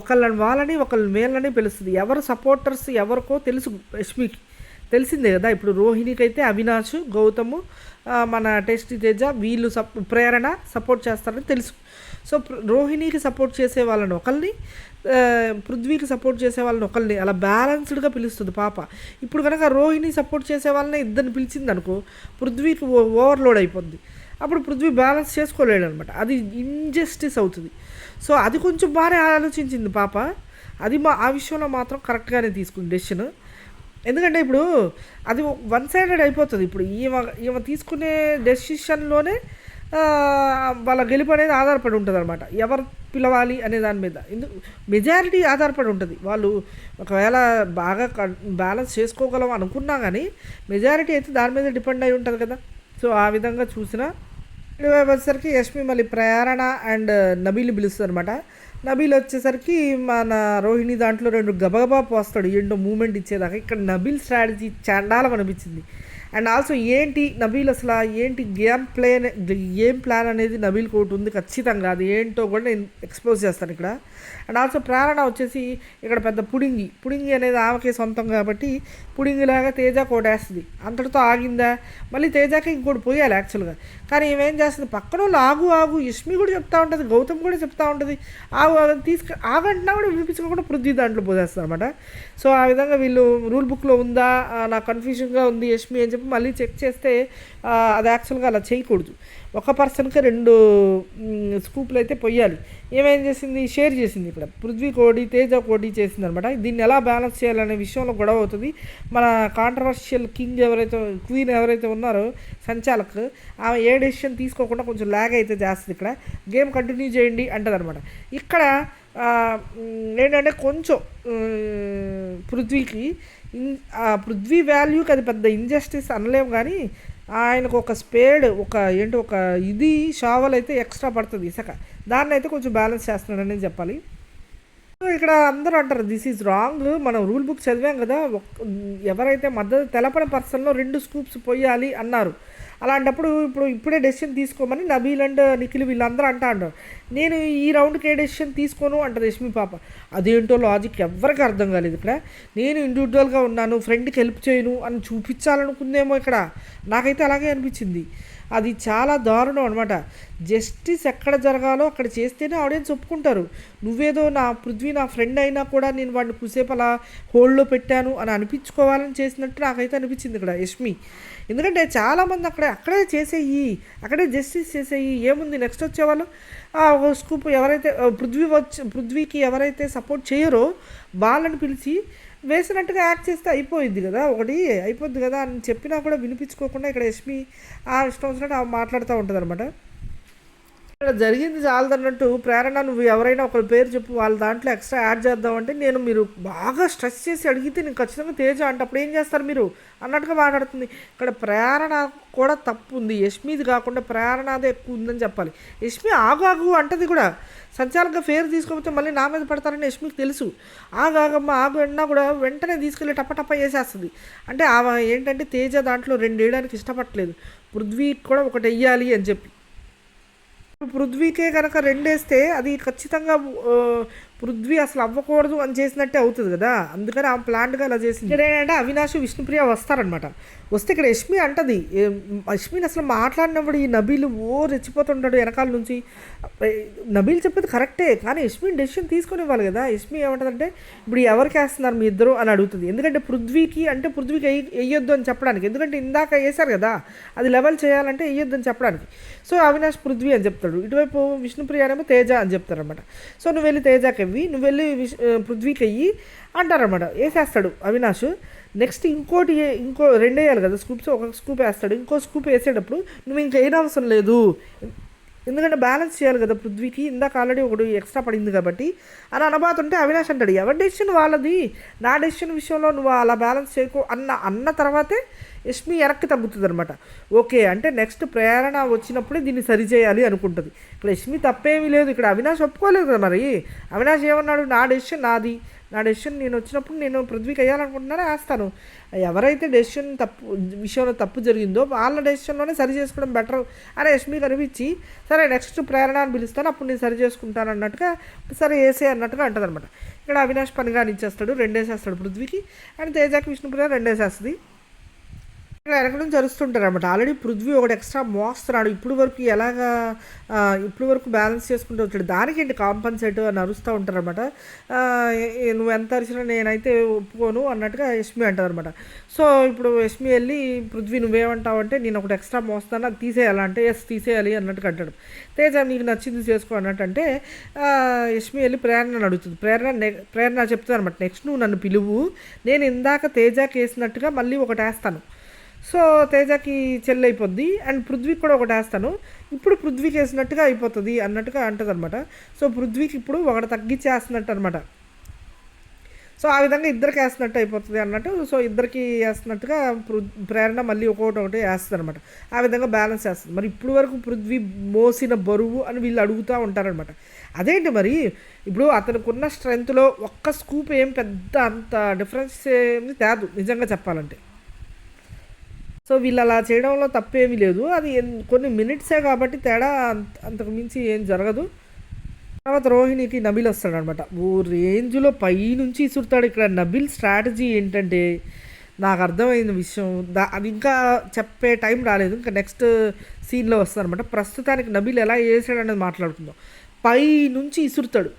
ఒకళ్ళని వాళ్ళని ఒకళ్ళని వీళ్ళని పిలుస్తుంది. ఎవరు సపోర్టర్స్ ఎవరికో తెలుసు యష్మికి, తెలిసిందే కదా. ఇప్పుడు రోహిణికి అయితే అవినాష్, గౌతము, మన టేస్టీ తేజ వీళ్ళు ప్రేరణ సపోర్ట్ చేస్తారని తెలుసు. సో రోహిణికి సపోర్ట్ చేసే వాళ్ళని ఒకరిని, పృథ్వీకి సపోర్ట్ చేసే వాళ్ళని ఒకరిని, అలా బ్యాలెన్స్డ్గా పిలుస్తుంది పాప. ఇప్పుడు కనుక రోహిణి సపోర్ట్ చేసే వాళ్ళని ఇద్దరిని పిలిచింది అనుకో, పృథ్వీకి ఓవర్లోడ్ అయిపోద్ది. అప్పుడు పృథ్వీ బ్యాలెన్స్ చేసుకోలేడు అనమాట. అది ఇంజస్టిస్ అవుతుంది. సో అది కొంచెం బాగానే ఆలోచించింది పాప. అది ఆ విషయంలో మాత్రం కరెక్ట్గానే తీసుకుంది డెసిషన్. ఎందుకంటే ఇప్పుడు అది వన్ సైడెడ్ అయిపోతుంది. ఇప్పుడు ఈమె తీసుకునే డెసిషన్లోనే వాళ్ళ గెలుపు అనేది ఆధారపడి ఉంటుంది అనమాట. ఎవరు పిలవాలి అనే దాని మీద మెజారిటీ ఆధారపడి ఉంటుంది. వాళ్ళు ఒకవేళ బాగా బ్యాలెన్స్ చేసుకోగలం అనుకున్నా కానీ మెజారిటీ అయితే దాని మీద డిపెండ్ అయి ఉంటుంది కదా. సో ఆ విధంగా చూసిన వచ్చేసరికి యష్మి మళ్ళీ ప్రేరణ అండ్ నబీల్ని పిలుస్తుంది అనమాట. నబీల్ వచ్చేసరికి మన రోహిణి దాంట్లో 2 గబగబా పోస్తాడు ఏంటో మూమెంట్ ఇచ్చేదాకా. ఇక్కడ నబీల్ స్ట్రాటజీ చండాలం అనిపించింది. అండ్ ఆల్సో ఏంటి నబీల్ అసలు ఏంటి గేమ్ ప్లాన్ అనేది నబీల్కి ఒకటి ఉంది ఖచ్చితంగా. అది ఏంటో కూడా నేను ఎక్స్పోజ్ చేస్తాను ఇక్కడ. అండ్ ఆల్సో ప్రేరణ వచ్చేసి ఇక్కడ పెద్ద పుడింగి అనేది ఆమెకే సొంతం కాబట్టి పుడింగిలాగా తేజ కోటేస్తుంది. అంతటితో ఆగిందా? మళ్ళీ తేజాకి ఇంకోటి పోయాలి యాక్చువల్గా. కానీ ఏమేం చేస్తుంది, పక్కన వాళ్ళు ఆగు యష్మి కూడా చెప్తా ఉంటుంది, గౌతమ్ కూడా చెప్తా ఉంటుంది ఆగు ఆగంటున్నా కూడా వినిపించుకోకుండా పృథ్వీ దాంట్లో పోసేస్తారు అనమాట. సో ఆ విధంగా వీళ్ళు రూల్ బుక్లో ఉందా, నాకు కన్ఫ్యూజన్గా ఉంది యష్మి అని చెప్పి మళ్ళీ చెక్ చేస్తే అది యాక్చువల్గా అలా చేయకూడదు. ఒక పర్సన్కి 2 స్కూప్లు అయితే పొయ్యాలి. ఏమేం చేసింది, షేర్ చేసింది. ఇక్కడ పృథ్వీ కోడి తేజ కోడి చేసింది అనమాట. దీన్ని ఎలా బ్యాలెన్స్ చేయాలనే విషయంలో గొడవ అవుతుంది. మన కాంట్రవర్షియల్ క్వీన్ ఎవరైతే ఉన్నారో సంచాలక్, ఆమె ఏ డెసిషన్ తీసుకోకుండా కొంచెం ల్యాగ్ అయితే చేస్తుంది. ఇక్కడ గేమ్ కంటిన్యూ చేయండి అంటది అనమాట. ఇక్కడ ఏంటంటే కొంచెం పృథ్వీ వాల్యూకి అది పెద్ద ఇంజస్టిస్ అనలేము కానీ ఆయనకు ఒక స్పేడ్ ఒక షావల్ అయితే ఎక్స్ట్రా పడుతుంది ఇసక, దాన్ని అయితే కొంచెం బ్యాలెన్స్ చేస్తున్నాడని చెప్పాలి. ఇక్కడ అందరూ అంటారు దిస్ ఈజ్ రాంగ్, మనం రూల్ బుక్ చదివాం కదా, ఎవరైతే మద్దతు తెలపని పర్సన్లో 2 స్కూప్స్ పోయాలి అన్నారు. అలాంటప్పుడు ఇప్పుడే డెసిషన్ తీసుకోమని నబీల్ అండ్ నిఖిల్ వీళ్ళందరూ అంటారు. నేను ఈ రౌండ్కి ఏ డెసిషన్ తీసుకోను అంటారు యష్మి పాప. అదేంటో లాజిక్ ఎవరికి అర్థం కాలేదు. ఇక్కడ నేను ఇండివిజువల్గా ఉన్నాను, ఫ్రెండ్కి హెల్ప్ చేయను అని చూపించాలనుకుందేమో ఇక్కడ. నాకైతే అలాగే అనిపించింది. అది చాలా దారుణం అనమాట. జస్టిస్ ఎక్కడ జరగాలో అక్కడ చేస్తేనే ఆడియన్స్ ఒప్పుకుంటారు. నువ్వేదో పృథ్వీ నా ఫ్రెండ్ అయినా కూడా నేను వాడిని కుసేపు అలా హోల్డ్లో పెట్టాను అని అనిపించుకోవాలని చేసినట్టు నాకైతే అనిపించింది ఇక్కడ యష్మి. ఎందుకంటే చాలామంది అక్కడే చేసేయి, అక్కడే జస్టిస్ చేసేయి, ఏముంది నెక్స్ట్ వచ్చేవాళ్ళు ఒక స్కూప్ ఎవరైతే పృథ్వీకి ఎవరైతే సపోర్ట్ చేయరో వాళ్ళని పిలిచి వేసినట్టుగా యాక్ట్ చేస్తే అయిపోయింది కదా, ఒకటి అయిపోద్ది కదా అని చెప్పినా కూడా వినిపించుకోకుండా ఇక్కడ యష్మి ఇష్టం వచ్చినట్టు మాట్లాడుతూ ఉంటుంది అనమాట. ఇక్కడ జరిగింది చాలదన్నట్టు ప్రేరణ నువ్వు ఎవరైనా ఒకరి పేరు చెప్పు వాళ్ళ దాంట్లో ఎక్స్ట్రా యాడ్ చేద్దామంటే మీరు బాగా స్ట్రెస్ చేసి అడిగితే నేను ఖచ్చితంగా తేజ అంటే అప్పుడు ఏం చేస్తారు మీరు అన్నట్టుగా మాట్లాడుతుంది. ఇక్కడ ప్రేరణ కూడా తప్పు ఉంది, యష్మిది కాకుండా ప్రేరణదే ఎక్కువ ఉందని చెప్పాలి. యష్మి ఆగు అంటది కూడా, సంచాలకంగా ఫేర్ తీసుకోకపోతే మళ్ళీ నా మీద పడతారని యష్మికి తెలుసు. ఆగమ్మ అన్నా కూడా వెంటనే తీసుకెళ్ళి టప్ప వేసేస్తుంది. అంటే ఆమె ఏంటంటే తేజ దాంట్లో 2 వేయడానికి ఇష్టపడలేదు, పృథ్వీకి కూడా ఒకటి వెయ్యాలి అని చెప్పి. పృథ్వీకే కనుక 2 వేస్తే అది ఖచ్చితంగా పృథ్వీ అసలు అవ్వకూడదు అని చేసినట్టే అవుతుంది కదా. అందుకని ఆ ప్లాన్గా అలా చేసింది. ఇక్కడ ఏంటంటే అవినాష్ విష్ణుప్రియ వస్తారనమాట. వస్తే ఇక్కడ యష్మి అంటది, యష్మిని అసలు మాట్లాడినప్పుడు ఈ నబీల్ రెచ్చిపోతుంటాడు వెనకాల నుంచి. నబీల్ చెప్పేది కరెక్టే కానీ యష్మిని డెసిషన్ తీసుకొని ఇవ్వాలి కదా. యష్మి ఏమంటుందంటే ఇప్పుడు ఎవరికి వేస్తున్నారు మీ ఇద్దరు అని అడుగుతుంది. ఎందుకంటే పృథ్వీకి వేయొద్దు అని చెప్పడానికి, ఎందుకంటే ఇందాక వేశారు కదా అది లెవెల్ చేయాలంటే వేయొద్దు అని చెప్పడానికి. సో అవినాష్ పృథ్వీ అని చెప్తాడు, ఇటువైపు విష్ణుప్రియ ఏమో తేజ అని చెప్తారనమాట. సో నువ్వు వెళ్ళి తేజకి నువ్వు వెళ్ళి పృథ్వీకి అయ్యి అంటారనమాట. వేసేస్తాడు అవినాష్. నెక్స్ట్ ఇంకో 2 వేయాలి కదా స్కూప్స్, ఒక స్కూప్ వేస్తాడు. ఇంకో స్కూప్ వేసేటప్పుడు నువ్వు ఇంకా వేయడం అవసరం లేదు, ఎందుకంటే బ్యాలెన్స్ చేయాలి కదా పృథ్వీకి, ఇందాక ఆల్రెడీ ఒకటి ఎక్స్ట్రా పడింది కాబట్టి అని అనబాతుంటే అవినాష్ అంటాడు ఎవరి డెసిషన్ వాళ్ళది, నా డెసిషన్ విషయంలో నువ్వు అలా బ్యాలెన్స్ చేయకు అన్న తర్వాతే యష్మి వెనక్కి తగ్గుతుంది అనమాట. ఓకే అంటే నెక్స్ట్ ప్రేరణ వచ్చినప్పుడే దీన్ని సరిచేయాలి అనుకుంటుంది. ఇక్కడ యష్మి తప్పేమీ లేదు, ఇక్కడ అవినాష్ ఒప్పుకోలేదు కదా. మరి అవినాష్ ఏమన్నాడు, నా డెసిషన్ నాది, నా డెసిషన్ నేను వచ్చినప్పుడు నేను పృథ్వీకి వేయాలనుకుంటున్నానో వేస్తాను. ఎవరైతే డెసిషన్ తప్పు విషయంలో తప్పు జరిగిందో వాళ్ళ డెసిషన్లోనే సరి చేసుకోవడం బెటర్ అని యష్మికి అనిపించి, సరే నెక్స్ట్ ప్రేరణ అని పిలుస్తాను, అప్పుడు నేను సరి చేసుకుంటాను అన్నట్టుగా, సరే వేసే అన్నట్టుగా అంటుంది అనమాట. ఇక్కడ అవినాష్ పనిగా ఇచ్చేస్తాడు, 2 వేసేస్తాడు పృథ్వీకి, అండ్ తేజాకి విష్ణుప్రియ 2 వేసేస్తుంది. ఇక్కడ వెనక నుంచి అరుస్తుంటారు అనమాట. ఆల్రెడీ పృథ్వీ ఒకటి ఎక్స్ట్రా మోస్తున్నాడు, ఇప్పుడు వరకు బ్యాలెన్స్ చేసుకుంటూ వచ్చాడు, దానికి ఏంటి కాంపన్సేట్ అని అరుస్తూ ఉంటారు అనమాట. నువ్వు ఎంత అరిచినా నేనైతే ఒప్పుకోను అన్నట్టుగా యష్మి అంటారు అనమాట. సో ఇప్పుడు యష్మి వెళ్ళి పృథ్వీ నువ్వేమంటావు అంటే, నేను ఒకటి ఎక్స్ట్రా మోస్తాను అది తీసేయాలా అంటే, ఎస్ తీసేయాలి అన్నట్టుగా అంటాడు. తేజ నీకు నచ్చింది చేసుకో అన్నట్టు అంటే యష్మి వెళ్ళి ప్రేరణను అడుగుతుంది. ప్రేరణ చెప్తుంది అనమాట, నెక్స్ట్ నువ్వు నన్ను పిలువు, నేను ఇందాక తేజకి వేసినట్టుగా మళ్ళీ ఒకటి వేస్తాను. సో తేజకి చెల్లి అయిపోద్ది, అండ్ పృథ్వీకి కూడా ఒకటి వేస్తాను, ఇప్పుడు పృథ్వీకి వేసినట్టుగా అయిపోతుంది అన్నట్టుగా అంటుంది అనమాట. సో పృథ్వీకి ఇప్పుడు ఒకటి తగ్గించేస్తున్నట్టు అనమాట. సో ఆ విధంగా ఇద్దరికి వేస్తున్నట్టు అయిపోతుంది అన్నట్టు. సో ఇద్దరికి వేస్తున్నట్టుగా ప్రేరణ మళ్ళీ ఒకటి వేస్తుంది అనమాట. ఆ విధంగా బ్యాలెన్స్ చేస్తుంది. మరి ఇప్పుడు వరకు పృథ్వీ మోసిన బరువు అని వీళ్ళు అడుగుతూ ఉంటారనమాట. అదేంటి మరి ఇప్పుడు అతనికి ఉన్న స్ట్రెంత్లో ఒక్క స్కూప్ ఏం పెద్ద అంత డిఫరెన్స్ ఏమి తేదు నిజంగా చెప్పాలంటే. సో వీళ్ళు అలా చేయడంలో తప్పేమీ లేదు, అది కొన్ని మినిట్సే కాబట్టి తేడా అంతకు మించి ఏం జరగదు. తర్వాత రోహిణికి నబిల్ వస్తాడనమాట. ఓ రేంజ్లో పైనుంచి ఇసురుతాడు. ఇక్కడ నబిల్ స్ట్రాటజీ ఏంటంటే నాకు అర్థమైన విషయం, అది ఇంకా చెప్పే టైం రాలేదు, ఇంకా నెక్స్ట్ సీన్లో వస్తాడనమాట. ప్రస్తుతానికి నబిల్ ఎలా చేసాడు అనేది మాట్లాడుకుందాం. పైనుంచి ఇసురుతాడు.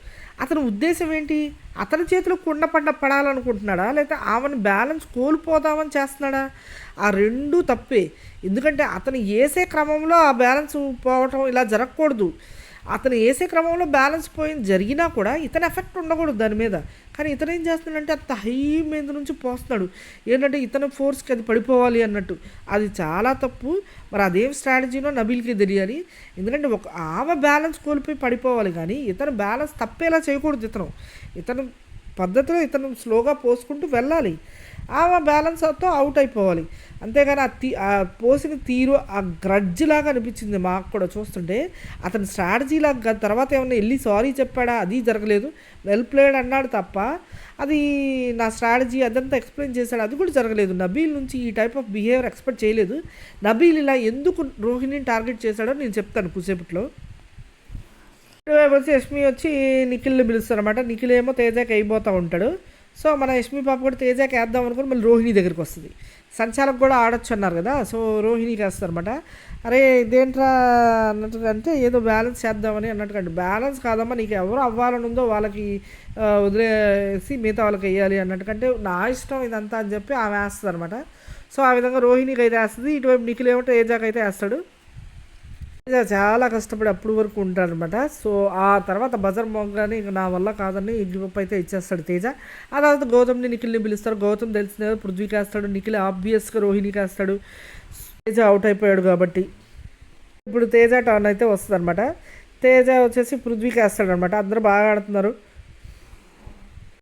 అతని ఉద్దేశం ఏంటి? అతని చేతిలో కుండ పడాలనుకుంటున్నాడా, లేకపోతే ఆమెను బ్యాలెన్స్ కోల్పోదామని చేస్తున్నాడా? ఆ రెండూ తప్పే. ఎందుకంటే అతను వేసే క్రమంలో ఆ బ్యాలెన్స్ పోవటం ఇలా జరగకూడదు. అతను వేసే క్రమంలో బ్యాలెన్స్ జరిగినా కూడా ఇతను ఎఫెక్ట్ ఉండకూడదు దాని మీద. కానీ ఇతను ఏం చేస్తున్నాడంటే అంత హై మీద నుంచి పోస్తున్నాడు. ఏంటంటే ఇతను ఫోర్స్కి అది పడిపోవాలి అన్నట్టు. అది చాలా తప్పు. మరి అదేం స్ట్రాటజీనో నబీల్కి తెలియాలి. ఎందుకంటే ఆమె బ్యాలెన్స్ కోల్పోయి పడిపోవాలి, కానీ ఇతను బ్యాలెన్స్ తప్పేలా చేయకూడదు. ఇతను పద్ధతిలో ఇతను స్లోగా పోసుకుంటూ వెళ్ళాలి. ఆమె బ్యాలెన్స్తో అవుట్ అయిపోవాలి. అంతేగాని ఆ పోసిన తీరు ఆ గ్రడ్జ్ లాగా అనిపించింది మాకు కూడా చూస్తుంటే. అతని స్ట్రాటజీ లాగా తర్వాత ఏమన్నా వెళ్ళి సారీ చెప్పాడా, అది జరగలేదు. వెల్ ప్లేడ్ అన్నాడు తప్ప అది నా స్ట్రాటజీ అదంతా ఎక్స్ప్లెయిన్ చేశాడు, అది కూడా జరగలేదు. నబీల్ నుంచి ఈ టైప్ ఆఫ్ బిహేవియర్ ఎక్స్పెక్ట్ చేయలేదు. నబీల్ ఇలా ఎందుకు రోహిణిని టార్గెట్ చేశాడో నేను చెప్తాను కూసేపట్లో. వచ్చి యష్మి వచ్చి నిఖిల్ని పిలుస్తారన్నమాట. నిఖిల్ ఏమో తేజాకి అయిపోతూ ఉంటాడు. సో మన యష్మి పాప కూడా తేజాకి వేద్దాం అనుకుని మళ్ళీ రోహిణి దగ్గరికి వస్తుంది. సంచాలకు కూడా ఆడొచ్చు అన్నారు కదా, సో రోహిణికి వేస్తారన్నమాట. అరే ఇదేంట్రా అన్నట్టుగా అంటే ఏదో బ్యాలెన్స్ చేద్దామని అన్నట్టుగా. బ్యాలెన్స్ కాదమ్మా, నీకు ఎవరు అవ్వాలని ఉందో వాళ్ళకి వదిలేసి మిగతా వాళ్ళకి వేయాలి అన్నట్టుకంటే నా ఇష్టం ఇదంతా అని చెప్పి ఆమె వేస్తుంది అనమాట. సో ఆ విధంగా రోహిణికి అయితే వేస్తుంది. ఇటువైపు నిఖిల్ ఏమంటే తేజాకి అయితే వేస్తాడు. చాలా కష్టపడి అప్పుడు వరకు ఉంటాడనమాట. సో ఆ తర్వాత బజర్ మోగ్గానే ఇక నా వల్ల కాదని గివప్ అయితే ఇచ్చేస్తాడు తేజ. ఆ తర్వాత గౌతమ్ని నిఖిల్ని పిలుస్తాడు. గౌతమ్ తెలిసిన పృథ్వీకి వేస్తాడు, నిఖిల్ ఆబ్వియస్గా రోహిణికి వేస్తాడు. తేజ అవుట్ అయిపోయాడు కాబట్టి ఇప్పుడు తేజ టర్న్ అయితే వస్తుంది అనమాట. తేజ వచ్చేసి పృథ్వీకి వేస్తాడు అనమాట. అందరూ బాగా ఆడుతున్నారు.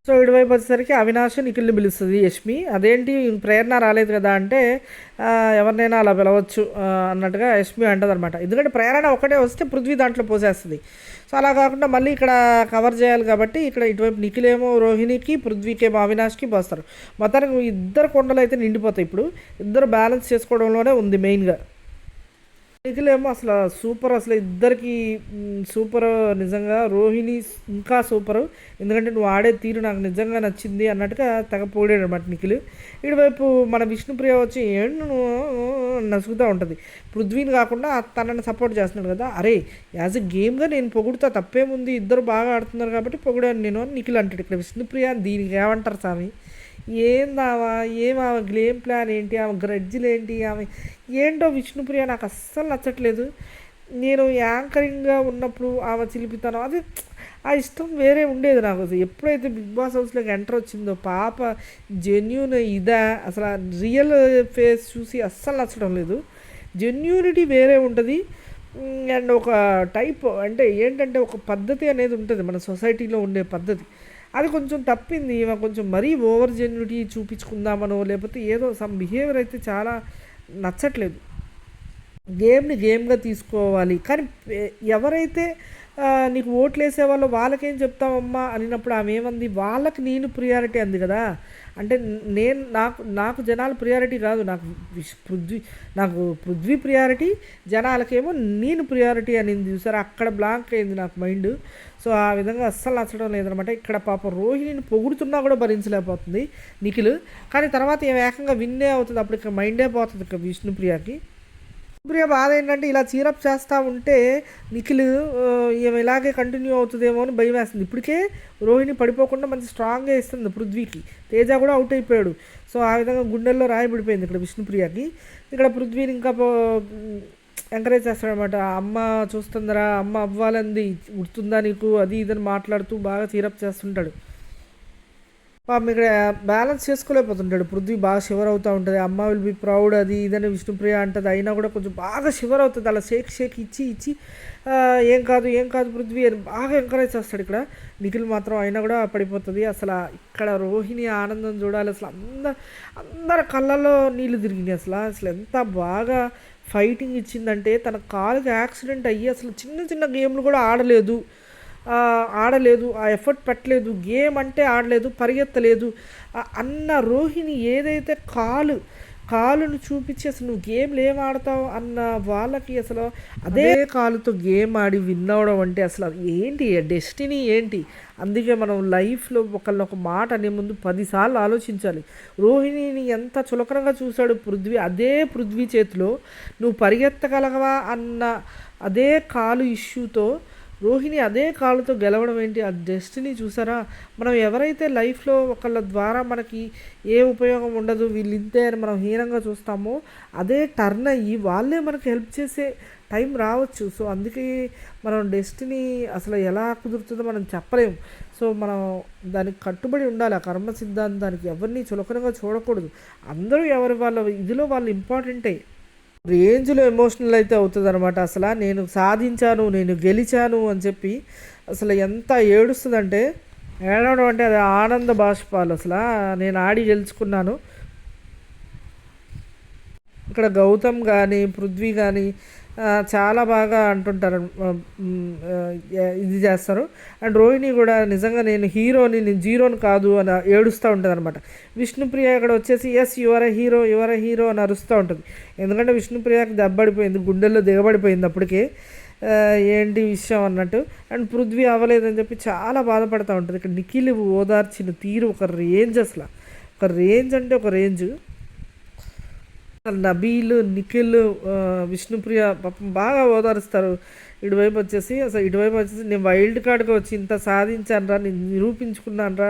సో ఇటువైపు వచ్చేసరికి అవినాష్ నిఖిల్ని పిలుస్తుంది యష్మి. అదేంటి ప్రేరణ రాలేదు కదా అంటే ఎవరినైనా అలా పిలవచ్చు అన్నట్టుగా యష్మి అంటుంది అనమాట. ఎందుకంటే ప్రేరణ ఒకటే వస్తే పృథ్వీ దాంట్లో పోసేస్తుంది. సో అలా కాకుండా మళ్ళీ ఇక్కడ కవర్ చేయాలి కాబట్టి ఇక్కడ ఇటువైపు నిఖిలేమో రోహిణికి, పృథ్వీకేమో అవినాష్కి పోస్తారు. మొత్తానికి ఇద్దరు కొండలు అయితే నిండిపోతాయి. ఇప్పుడు ఇద్దరు బ్యాలెన్స్ చేసుకోవడంలోనే ఉంది మెయిన్గా. నిఖిలేమో అసలు సూపర్, అసలు ఇద్దరికి సూపర్ నిజంగా. రోహిణి ఇంకా సూపరు, ఎందుకంటే నువ్వు ఆడే తీరు నాకు నిజంగా నచ్చింది అన్నట్టుగా తెగ పోడాడు అనమాట నిఖిల్. ఇటువైపు మన విష్ణుప్రియ వచ్చి నసుగుతూ ఉంటుంది. పృథ్వీని కాకుండా తనని సపోర్ట్ చేస్తున్నాడు కదా. అరే యాజ్ ఎ గేమ్గా నేను పొగుడుతా, తప్పేముంది, ఇద్దరు బాగా ఆడుతున్నారు కాబట్టి పొగిడాను నేను అని నిఖిల్ అంటాడు. ఇక్కడ విష్ణుప్రియ దీనికి ఏమంటారు స్వామి? ఆమె గేమ్ ప్లాన్ ఏంటి, ఆమె గ్రడ్జిలు ఏంటి, ఆమె ఏంటో విష్ణుప్రియ నాకు అస్సలు నచ్చట్లేదు. నేను యాంకరింగ్గా ఉన్నప్పుడు ఆమె చిలిపితాను అది ఆ ఇష్టం వేరే ఉండేది నాకు. ఎప్పుడైతే బిగ్ బాస్ హౌస్లోకి ఎంటర్ వచ్చిందో పాప జెన్యూన్ ఇదా, అసలు రియల్ ఫేస్ చూసి అస్సలు నచ్చడం లేదు. జెన్యూనిటీ వేరే ఉంటుంది. అండ్ ఒక టైప్ అంటే ఏంటంటే ఒక పద్ధతి అనేది ఉంటుంది మన సొసైటీలో ఉండే పద్ధతి, అది కొంచెం తప్పింది. కొంచెం మరీ ఓవర్ జెన్యూటీ చూపించుకుందామనో లేకపోతే ఏదో సమ్ బిహేవియర్ అయితే చాలా నచ్చట్లేదు. గేమ్‌ని గేమ్‌గా తీసుకోవాలి. కానీ ఎవరైతే నీకు ఓట్లేసే వాళ్ళు వాళ్ళకేం చెప్తావమ్మా అనినప్పుడు ఆమె ఏమంది? వాళ్ళకి నేను ప్రియారిటీ అంది కదా! అంటే నేను నాకు జనాలు ప్రియారిటీ కాదు. నాకు పృథ్వీ ప్రియారిటీ, జనాలకేమో నేను ప్రియారిటీ అనింది చూసారా? అక్కడ బ్లాంక్ అయింది నాకు మైండు. సో, ఆ విధంగా అస్సలు నచ్చడం లేదనమాట. ఇక్కడ పాపం రోహిణిని పొగుడుతున్నా కూడా భరించలేకపోతుంది నిఖిల్. కానీ తర్వాత ఈమె ఏకంగా విన్నే అవుతది. అప్పుడు ఇక మైండే పోతది ఇక విష్ణుప్రియకి. ప్రియ బాధ ఏంటంటే ఇలా చీరప్ చేస్తూ ఉంటే నిఖిల్ ఈమె ఇలాగే కంటిన్యూ అవుతుందేమో అని భయం వేస్తుంది. ఇప్పటికే రోహిణి పడిపోకుండా మంచి స్ట్రాంగ్గా ఇస్తుంది పృథ్వీకి. తేజ కూడా అవుట్ అయిపోయాడు. సో ఆ విధంగా గుండెల్లో రాయి పడిపోయింది ఇక్కడ విష్ణుప్రియకి. ఇక్కడ పృథ్వీని ఇంకా ఎంకరేజ్ చేస్తాడనమాట. అమ్మ చూస్తుందరా, అమ్మ అవ్వాలంది, గుర్తుందా నీకు, అది ఇదని మాట్లాడుతూ బాగా చీరప్ చేస్తుంటాడు. పాపం ఇక్కడ బ్యాలెన్స్ చేసుకోలేకపోతుంటాడు. పృథ్వీ బాగా షివర్ అవుతూ ఉంటుంది. అమ్మ విల్ బి ప్రౌడ్ అది ఇదని విష్ణుప్రియ అంటుంది. అయినా కూడా కొంచెం బాగా షివర్ అవుతుంది. అలా షేక్ ఇచ్చి ఏం కాదు పృథ్వీ అని బాగా ఎంకరేజ్ చేస్తాడు. ఇక్కడ నిఖిల్ మాత్రం అయినా కూడా పడిపోతుంది. అసలు ఇక్కడ రోహిణి ఆనందం చూడాలి. అసలు అందరి కళ్ళల్లో నీళ్ళు తిరిగినాయి. అసలు ఎంత బాగా ఫైటింగ్ ఇచ్చిందంటే తన కాలుకి యాక్సిడెంట్ అయ్యి అసలు చిన్న గేమ్లు కూడా ఆడలేదు. ఆ ఎఫర్ట్ పెట్టలేదు, గేమ్ అంటే ఆడలేదు, పరిగెత్తలేదు అన్న రోహిణి ఏదైతే కాలును చూపించి అసలు నువ్వు గేమ్లు ఏం ఆడతావు అన్న వాళ్ళకి అసలు అదే కాలుతో గేమ్ ఆడి విన్ అవ్వడం అంటే అసలు ఏంటి డెస్టినీ ఏంటి. అందుకే మనం లైఫ్లో ఒక మాట అనే ముందు 10 సార్లు ఆలోచించాలి. రోహిణిని ఎంత చులకనగా చూశాడు పృథ్వీ. అదే పృథ్వీ చేతిలో నువ్వు పరిగెత్తగలవా అన్న అదే కాలు ఇష్యూతో రోహిణి అదే కాళ్ళతో గెలవడం ఏంటి, ఆ డెస్టినీ చూసారా. మనం ఎవరైతే లైఫ్లో ఒకళ్ళ ద్వారా మనకి ఏ ఉపయోగం ఉండదు, వీళ్ళు ఇంతే అని మనం హీనంగా చూస్తామో అదే టర్న్ అయ్యి వాళ్ళే మనకు హెల్ప్ చేసే టైం రావచ్చు. సో అందుకే మనం డెస్టినీ అసలు ఎలా కుదురుతుందో మనం చెప్పలేము. సో మనం దానికి కట్టుబడి ఉండాలి. ఆ కర్మ సిద్ధాంతానికి ఎవరిని చులకనగా చూడకూడదు. అందరూ ఎవరి వాళ్ళ ఇదిలో వాళ్ళు ఇంపార్టెంటే. రేంజ్లో ఎమోషనల్ అయితే అవుతుంది అనమాట. అసలు నేను సాధించాను, నేను గెలిచాను అని చెప్పి అసలు ఎంత ఏడుస్తుందంటే, ఏడవడం అంటే అది ఆనంద బాష్పాలు. అసలు నేను ఆడి గెలుచుకున్నాను. ఇక్కడ గౌతమ్ కానీ పృథ్వీ కానీ చాలా బాగా అంటుంటారు, ఇది చేస్తారు. అండ్ రోహిణి కూడా నిజంగా నేను హీరోని, నేను జీరోని కాదు అని ఏడుస్తూ ఉంటుంది అనమాట. విష్ణుప్రియ ఇక్కడ వచ్చేసి ఎస్ యువర్ ఎ హీరో అని అరుస్తూ ఉంటుంది. ఎందుకంటే విష్ణుప్రియకి దెబ్బడిపోయింది, గుండెల్లో దిగబడిపోయింది అప్పటికే. ఏంటి విషయం అన్నట్టు. అండ్ పృథ్వీ అవ్వలేదని చెప్పి చాలా బాధపడుతూ ఉంటుంది. ఇక్కడ నిఖిల్ ఓదార్చిన తీరు ఒక రేంజ్, అసలు ఒక రేంజ్ అంటే ఒక రేంజ్. నబీల్, నిఖిల్, విష్ణుప్రియ పాపం బాగా ఓదారుస్తారు. ఇటువైపు వచ్చేసి నేను వైల్డ్ కార్డ్గా వచ్చి ఇంత సాధించాను రా, నేను నిరూపించుకున్నాను రా,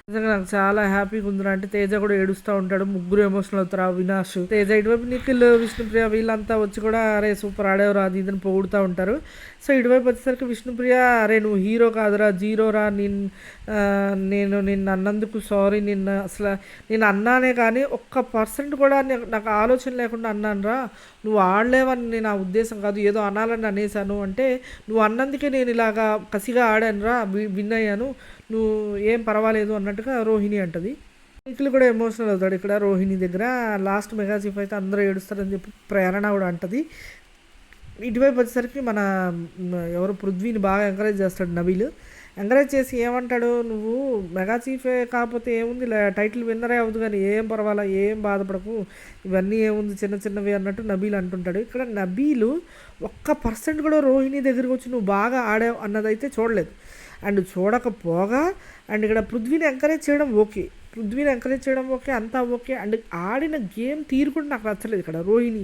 నిజంగా నాకు చాలా హ్యాపీగా ఉందిరా అంటే తేజ కూడా ఏడుస్తూ ఉంటాడు. ముగ్గురు ఎమోషనల్ అవుతారు. అవినాష్, తేజ, ఇటువైపు నిఖిల్, విష్ణుప్రియ వీళ్ళంతా వచ్చి కూడా అరే సూపర్ ఆడేవరా అది ఇదని పొగుడుతూ ఉంటారు. సో ఇటువైపు వచ్చేసరికి విష్ణుప్రియ అరే నువ్వు హీరో కాదురా, జీరోరా, నేను నిన్ను అన్నందుకు సారీ, నేను అన్నానే కానీ 1% కూడా నాకు ఆలోచన లేకుండా అన్నాను రా, నువ్వు ఆడలేవని నేను ఆ ఉద్దేశం కాదు, ఏదో అనాలని అనేసాను అంటే నువ్వు అన్నందుకే నేను ఇలాగా కసిగా ఆడాను రా, విన్ అయ్యాను, నువ్వు ఏం పర్వాలేదు అన్నట్టుగా రోహిణి అంటది. నిఖిల్ కూడా ఎమోషనల్ అవుతాడు ఇక్కడ రోహిణి దగ్గర. లాస్ట్ మెగా చీఫ్ అయితే అందరూ ఏడుస్తారని చెప్పి ప్రేరణ కూడా అంటది. ఇటువైపు వచ్చేసరికి మన ఎవరు పృథ్వీని బాగా ఎంకరేజ్ చేస్తాడు నబీల్. ఎంకరేజ్ చేసి ఏమంటాడు, నువ్వు మెగా చీఫే కాకపోతే ఏముంది, టైటిల్ విన్నరే అవ్వదు కానీ ఏం పర్వాలా, ఏం బాధపడకు, ఇవన్నీ ఏముంది చిన్నవి అన్నట్టు నబీల్ అంటుంటాడు. ఇక్కడ నబీలు 1% కూడా రోహిణి దగ్గరికి వచ్చి నువ్వు బాగా ఆడావు అన్నదైతే చూడలేదు. అండ్ చూడకపోగా అండ్ ఇక్కడ పృథ్వీని ఎంకరేజ్ చేయడం ఓకే, అంతా ఓకే. అండ్ ఆడిన గేమ్ తీరు కూడా నాకు నచ్చలేదు ఇక్కడ రోహిణి.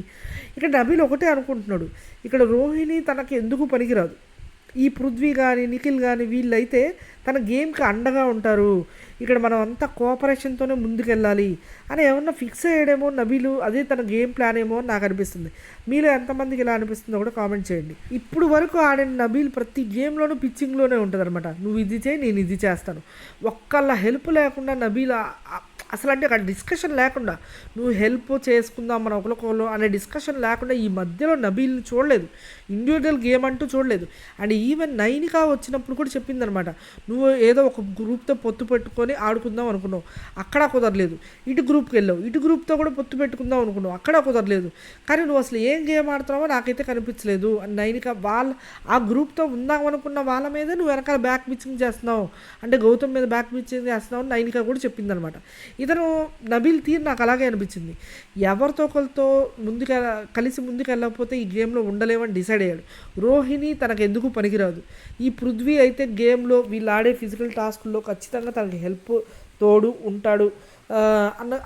ఇక్కడ నబీల్ ఒకటే అనుకుంటున్నాడు, ఇక్కడ రోహిణి తనకి ఎందుకు పనికిరాదు, ఈ పృథ్వీ కానీ నిఖిల్ కానీ వీళ్ళైతే తన గేమ్కి అండగా ఉంటారు, ఇక్కడ మనం అంతా కోఆపరేషన్తోనే ముందుకెళ్ళాలి అని ఏమన్నా ఫిక్స్ అయ్యాడేమో నబీలు, అదే తన గేమ్ ప్లాన్ ఏమో అని నాకు అనిపిస్తుంది. మీలో ఎంతమందికి ఇలా అనిపిస్తుందో కూడా కామెంట్ చేయండి. ఇప్పుడు వరకు ఆడిన నబీల్ ప్రతి గేమ్లోనూ పిచ్చింగ్లోనే ఉంటుంది అనమాట. నువ్వు ఇది చేయి, నేను ఇది చేస్తాను, ఒక్కళ్ళ హెల్ప్ లేకుండా నబీల్ అసలు అంటే అక్కడ డిస్కషన్ లేకుండా నువ్వు హెల్ప్ చేసుకుందాం మన ఒకరికొకరు అనే డిస్కషన్ లేకుండా ఈ మధ్యలో నబీల్ని చూడలేదు, ఇండివిజువల్ గేమ్ అంటూ చూడలేదు. అండ్ ఈవెన్ నైనికా వచ్చినప్పుడు కూడా చెప్పిందనమాట, నువ్వు ఏదో ఒక గ్రూప్తో పొత్తు పెట్టుకొని ఆడుకుందాం అనుకున్నావు, అక్కడ కుదరలేదు. ఇటు గ్రూప్కి వెళ్ళావు, ఇటు గ్రూప్తో కూడా పొత్తు పెట్టుకుందాం అనుకున్నావు, అక్కడ కుదరలేదు. కానీ నువ్వు అసలు ఏం గేమ్ ఆడుతున్నావో నాకైతే కనిపించలేదు. నైనిక ఆ గ్రూప్తో ఉందాం అనుకున్న వాళ్ళ మీద నువ్వు వెనకాల బ్యాక్ పిచ్చింగ్ చేస్తున్నావు, అంటే గౌతమ్ మీద బ్యాక్ పిచ్చింగ్ చేస్తున్నావు అని నైనిక కూడా చెప్పిందనమాట. ఇతను నబీల్ తీరు నాకు అలాగే అనిపించింది. ఎవరితో ఒకరితో కలిసి ముందుకు వెళ్ళకపోతే ఈ గేమ్లో ఉండలేమని డిసైడ్ అయ్యాడు. రోహిణి తనకు ఎందుకు పనికిరాదు, ఈ పృథ్వీ అయితే గేమ్లో వీళ్ళు ఆడే ఫిజికల్ టాస్క్లో ఖచ్చితంగా తనకి హెల్ప్ తోడు ఉంటాడు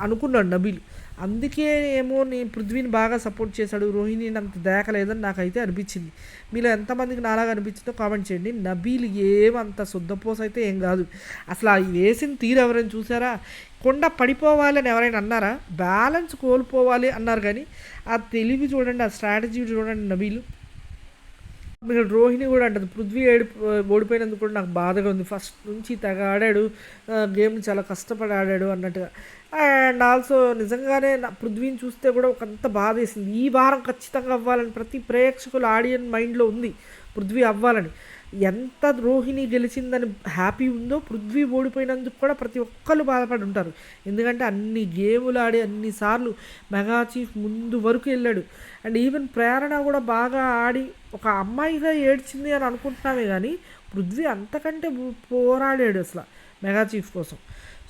అనుకున్నాడు నబీల్. అందుకే ఏమో నేను పృథ్వీని బాగా సపోర్ట్ చేశాడు, రోహిణిని అంత దేకలేదని నాకైతే అనిపించింది. మీలో ఎంతమందికి నాలాగా అనిపించిందో కామెంట్ చేయండి. నబీల్ ఏమంత శుద్ధపోస అయితే ఏం కాదు. అసలు ఆ వేసిన తీరు ఎవరైనా చూసారా? కొండ పడిపోవాలి అని ఎవరైనా అన్నారా? బ్యాలెన్స్ కోల్పోవాలి అన్నారు. కానీ ఆ తెలివి చూడండి, ఆ స్ట్రాటజీ చూడండి నబీల్. మీరు రోహిణి కూడా అంటది, పృథ్వీ ఓడిపోయినందుకు కూడా నాకు బాధగా ఉంది, ఫస్ట్ నుంచి తెగ ఆడాడు, గేమ్ చాలా కష్టపడి ఆడాడు అన్నట్టుగా. అండ్ ఆల్సో నిజంగానే పృథ్వీని చూస్తే కూడా ఒకంత బాధ వేసింది. ఈ వారం ఖచ్చితంగా అవ్వాలని ప్రతి ప్రేక్షకుల ఆడియన్ మైండ్లో ఉంది పృథ్వీ అవ్వాలని. ఎంత రోహిణి గెలిచిందని హ్యాపీ ఉందో పృథ్వీ ఓడిపోయినందుకు కూడా ప్రతి ఒక్కళ్ళు బాధపడి ఉంటారు. ఎందుకంటే అన్ని గేములు ఆడి అన్నిసార్లు మెగా చీఫ్ ముందు వరకు వెళ్ళాడు. అండ్ ఈవెన్ ప్రేరణ కూడా బాగా ఆడి ఒక అమ్మాయిగా ఏడ్చింది అని అనుకుంటున్నామే, కానీ పృథ్వీ అంతకంటే పోరాడాడు అసలు మెగా చీఫ్ కోసం.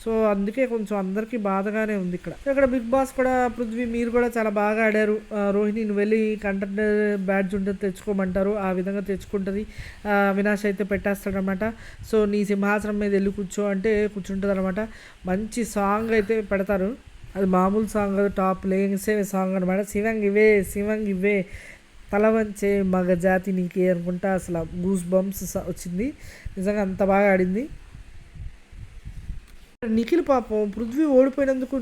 సో అందుకే కొంచెం అందరికీ బాధగానే ఉంది ఇక్కడ బిగ్ బాస్ కూడా పృథ్వీ మీరు కూడా చాలా బాగా ఆడారు, రోహిణి నువ్వు వెళ్ళి కంటెంటర్ బ్యాడ్జ్ ఉంటే తెచ్చుకోమంటారు, ఆ విధంగా తెచ్చుకుంటుంది, అవినాష్ అయితే పెట్టేస్తాడనమాట. సో నీ సింహాసనం మీద వెళ్ళి కూర్చో అంటే కూర్చుంటుంది అనమాట. మంచి సాంగ్ అయితే పెడతారు, అది మామూలు సాంగ్ కాదు, టాప్ ప్లేయింగ్ సాంగ్ అనమాట. శివంగ్ ఇవే తల వంచే మగ జాతి నీకే అనుకుంటా, అసలు గూస్ బంప్స్ వచ్చింది. నిజంగా అంత బాగా ఆడింది. నిఖిల్ పాపం పృథ్వీ ఓడిపోయినందుకు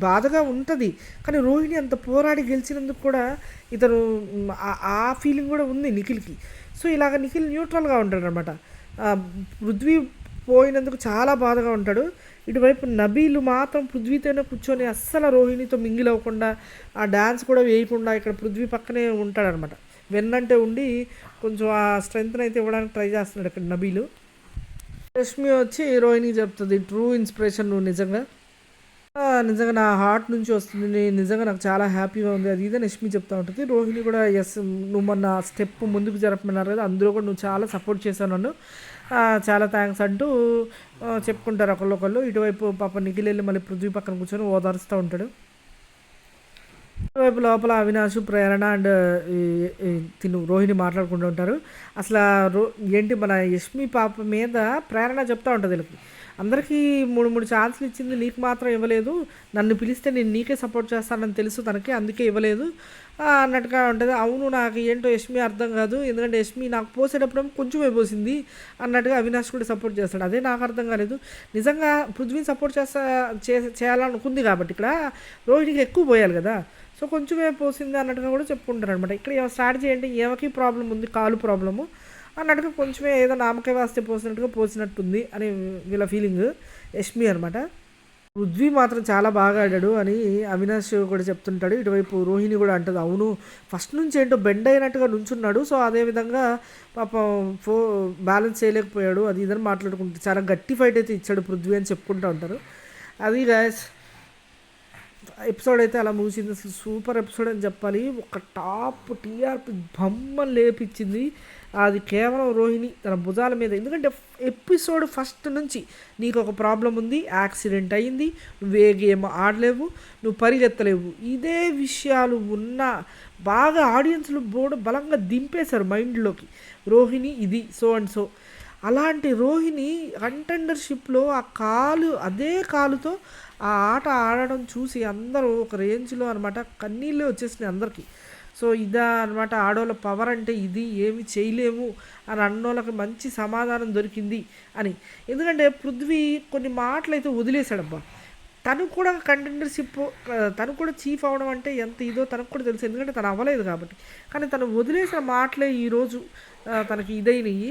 బాధగా ఉంటుంది, కానీ రోహిణి అంత పోరాడి గెలిచినందుకు కూడా ఇతను ఆ ఫీలింగ్ కూడా ఉంది నిఖిల్కి. సో ఇలాగ నిఖిల్ న్యూట్రల్గా ఉంటాడు అనమాట. పృథ్వీ పోయినందుకు చాలా బాధగా ఉంటాడు. ఇటువైపు నబీలు మాత్రం పృథ్వీతోనే కూర్చొని అస్సలు రోహిణితో మింగిల్ అవ్వకుండా, ఆ డ్యాన్స్ కూడా వేయకుండా ఇక్కడ పృథ్వీ పక్కనే ఉంటాడనమాట. వెన్నంటే ఉండి కొంచెం ఆ స్ట్రెంగ్త్ని అయితే ఇవ్వడానికి ట్రై చేస్తున్నాడు ఇక్కడ నబీలు. రష్మి వచ్చి రోహిణి చెప్తుంది, ట్రూ ఇన్స్పిరేషన్ నువ్వు నిజంగా నా హార్ట్ నుంచి వస్తుంది, నిజంగా నాకు చాలా హ్యాపీగా ఉంది, అది ఇదే రష్మి చెప్తూ ఉంటుంది. రోహిణి కూడా ఎస్ నువ్వు మొన్న స్టెప్ ముందుకు జరపమన్నారు కదా, అందులో కూడా నువ్వు చాలా సపోర్ట్ చేశావు నన్ను, చాలా థ్యాంక్స్ అంటూ చెప్పుకుంటారు ఒకళ్ళు. ఇటువైపు పాప నిఖిల్ వెళ్ళి మళ్ళీ పృథ్వీ పక్కన కూర్చొని ఓదారుస్తూ ఉంటాడు. ఇటువైపు లోపల అవినాష్, ప్రేరణ అండ్ రోహిణి మాట్లాడుకుంటూ ఉంటారు. అసలు ఏంటి మన యష్మి పాప మీద ప్రేరణ చెప్తూ ఉంటుంది వీళ్ళకి, అందరికీ 3 ఛాన్సులు ఇచ్చింది, నీకు మాత్రం ఇవ్వలేదు, నన్ను పిలిస్తే నేను నీకే సపోర్ట్ చేస్తానని తెలుసు తనకి, అందుకే ఇవ్వలేదు అన్నట్టుగా ఉంటుంది. అవును నాకు ఏంటో యష్మి అర్థం కాదు, ఎందుకంటే యష్మి నాకు పోసేటప్పుడు కొంచెమే పోసింది అన్నట్టుగా అవినాష్ కూడా సపోర్ట్ చేస్తాడు, అదే నాకు అర్థం కాలేదు. నిజంగా పృథ్వీని సపోర్ట్ చేయాలనుకుంది కాబట్టి ఇక్కడ రోహిణికి ఎక్కువ పోయాలి కదా, సో కొంచెమే పోసింది అన్నట్టుగా కూడా చెప్పుకుంటారు అనమాట. ఇక్కడ స్ట్రాటజీ ఏంటి, ఏమకి ప్రాబ్లం ఉంది, కాలు ప్రాబ్లము అన్నట్టుగా కొంచెమే ఏదో నామకే వాస్తే పోసినట్టుంది అని వీళ్ళ ఫీలింగ్ యష్మి అనమాట. పృథ్వీ మాత్రం చాలా బాగా ఆడాడు అని అవినాష్ కూడా చెప్తుంటాడు. ఇటువైపు రోహిణి కూడా అంటుంది, అవును ఫస్ట్ నుంచి ఏంటో బెండ్ అయినట్టుగా నుంచున్నాడు, సో అదేవిధంగా పాపం బ్యాలెన్స్ చేయలేకపోయాడు అది ఇదని మాట్లాడుకుంటారు. చాలా గట్టి ఫైట్ అయితే ఇచ్చాడు పృథ్వీ అని చెప్పుకుంటూ ఉంటారు. అది గాయస్ ఎపిసోడ్ అయితే అలా ముగిసింది. అసలు సూపర్ ఎపిసోడ్ అని చెప్పాలి, ఒక టాప్ టీఆర్పీ బొమ్మను లేపించింది. అది కేవలం రోహిణి తన భుజాల మీద, ఎందుకంటే ఎపిసోడ్ ఫస్ట్ నుంచి నీకు ఒక ప్రాబ్లం ఉంది, యాక్సిడెంట్ అయ్యింది, నువ్వే గేమ్ ఆడలేవు, నువ్వు పరిగెత్తలేవు, ఇదే విషయాలు ఉన్న బాగా ఆడియన్స్లు బలంగా దింపేశారు మైండ్లోకి రోహిణి ఇది సో అండ్ సో. అలాంటి రోహిణి కంటెండర్షిప్లో అదే కాలుతో ఆ ఆట ఆడడం చూసి అందరూ ఒక రేంజ్లో అనమాట కన్నీళ్ళే వచ్చేసినాయి అందరికీ. సో ఇదా అనమాట ఆడవాళ్ళ పవర్ అంటే, ఇది ఏమి చేయలేము అని అన్నోళ్ళకి మంచి సమాధానం దొరికింది అని. ఎందుకంటే పృథ్వీ కొన్ని మాటలు అయితే వదిలేశాడబ్బా, తను కూడా కంటెండర్‌షిప్ తను కూడా చీఫ్ అవ్వడం అంటే ఎంత ఇదో తనకు కూడా తెలుసు. ఎందుకంటే తను అవ్వలేదు కాబట్టి. కానీ తను వదిలేసిన మాటలే ఈరోజు తనకి ఇదైనయి.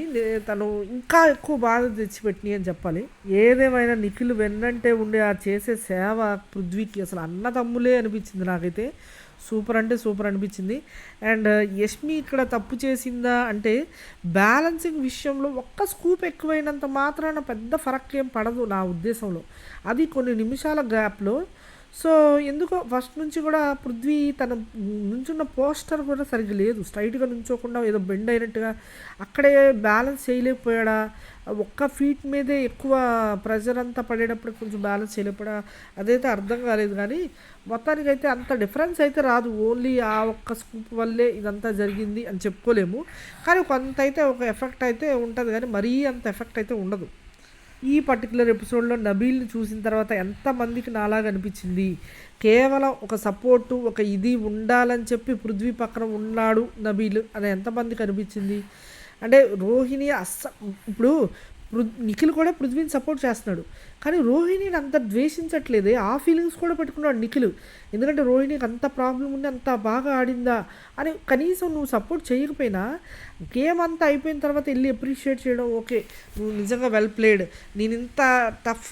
తను ఇంకా ఎక్కువ బాధ తెచ్చిపెట్టినియి అని చెప్పాలి. ఏదేమైనా నిఖిల్ వెన్నంటే ఉండి ఆ చేసే సేవ పృథ్వీకి అసలు అన్నదమ్ములే అనిపించింది నాకైతే. సూపర్ అంటే సూపర్ అనిపించింది. అండ్ యష్మి ఇక్కడ తప్పు చేసిందా అంటే బ్యాలెన్సింగ్ విషయంలో ఒక్క స్కూప్ ఎక్కువైనంత మాత్రాన పెద్ద ఫరక్ ఏం పడదు నా ఉద్దేశంలో. అది కొన్ని నిమిషాల గ్యాప్‌లో. సో, ఎందుకో ఫస్ట్ నుంచి కూడా పృథ్వీ తన నుంచున్న పోస్టర్ కూడా సరిగ్గా లేదు. స్ట్రైట్‌గా నుంచోకుండా ఏదో బెండ్ అయినట్టుగా అక్కడే బ్యాలెన్స్ చేయలేకపోయాడా? ఒక్క ఫీట్ మీదే ఎక్కువ ప్రెషర్ అంతా పడేటప్పుడు కొంచెం బ్యాలెన్స్ చేయలేకపోయాడా? అదైతే అర్థం కాలేదు కానీ మొత్తానికైతే అంత డిఫరెన్స్ అయితే రాదు. ఓన్లీ ఆ ఒక్క స్కూప్ వల్లే ఇదంతా జరిగింది అని చెప్పుకోలేము. కానీ కొంత అయితే ఒక ఎఫెక్ట్ అయితే ఉంటది గానీ మరీ అంత ఎఫెక్ట్ అయితే ఉండదు. ఈ పర్టిక్యులర్ ఎపిసోడ్‌లో నబీల్‌ని చూసిన తర్వాత ఎంతమందికి నాలాగా అనిపించింది. కేవలం ఒక సపోర్టు, ఒక ఇది ఉండాలని చెప్పి పృథ్వీ పక్కన ఉన్నాడు నబీల్ అని ఎంతమందికి అనిపించింది. అంటే రోహిణి ఇప్పుడు నిఖిల్ కూడా పృథ్వీని సపోర్ట్ చేస్తున్నాడు. కానీ రోహిణిని అంత ద్వేషించట్లేదే. ఆ ఫీలింగ్స్ కూడా పెట్టుకున్నాడు నిఖిల్. ఎందుకంటే రోహిణికి అంత ప్రాబ్లం ఉంది, అంత బాగా ఆడిందా అని కనీసం నువ్వు సపోర్ట్ చేయకపోయినా గేమ్ అంతా అయిపోయిన తర్వాత వెళ్ళి అప్రిషియేట్ చేయడం ఓకే. నువ్వు నిజంగా వెల్ ప్లేడ్. నేను ఇంత టఫ్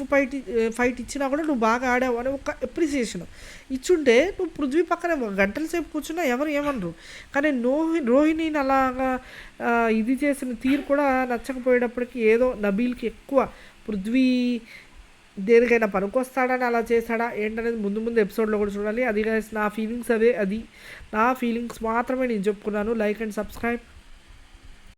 ఫైట్ ఇచ్చినా కూడా నువ్వు బాగా ఆడావు అని ఒక అప్రిసియేషన్ ఇచ్చుంటే నువ్వు పృథ్వీ పక్కన గంటల సేపు కూర్చున్నా ఎవరు ఏమనరు. కానీ రోహిణిని అలాగా ఇది చేసిన తీరు కూడా నచ్చకపోయేటప్పటికి ఏదో నబీల్కి ఎక్కువ పృథ్వీ దేనికైనా పనికొస్తాడని అలా చేశాడా ఏంటనేది ముందు ముందు ఎపిసోడ్లో కూడా చూడాలి. అది నా ఫీలింగ్స్ అవే. అది నా ఫీలింగ్స్ మాత్రమే నేను చెప్పుకున్నాను. Like and subscribe.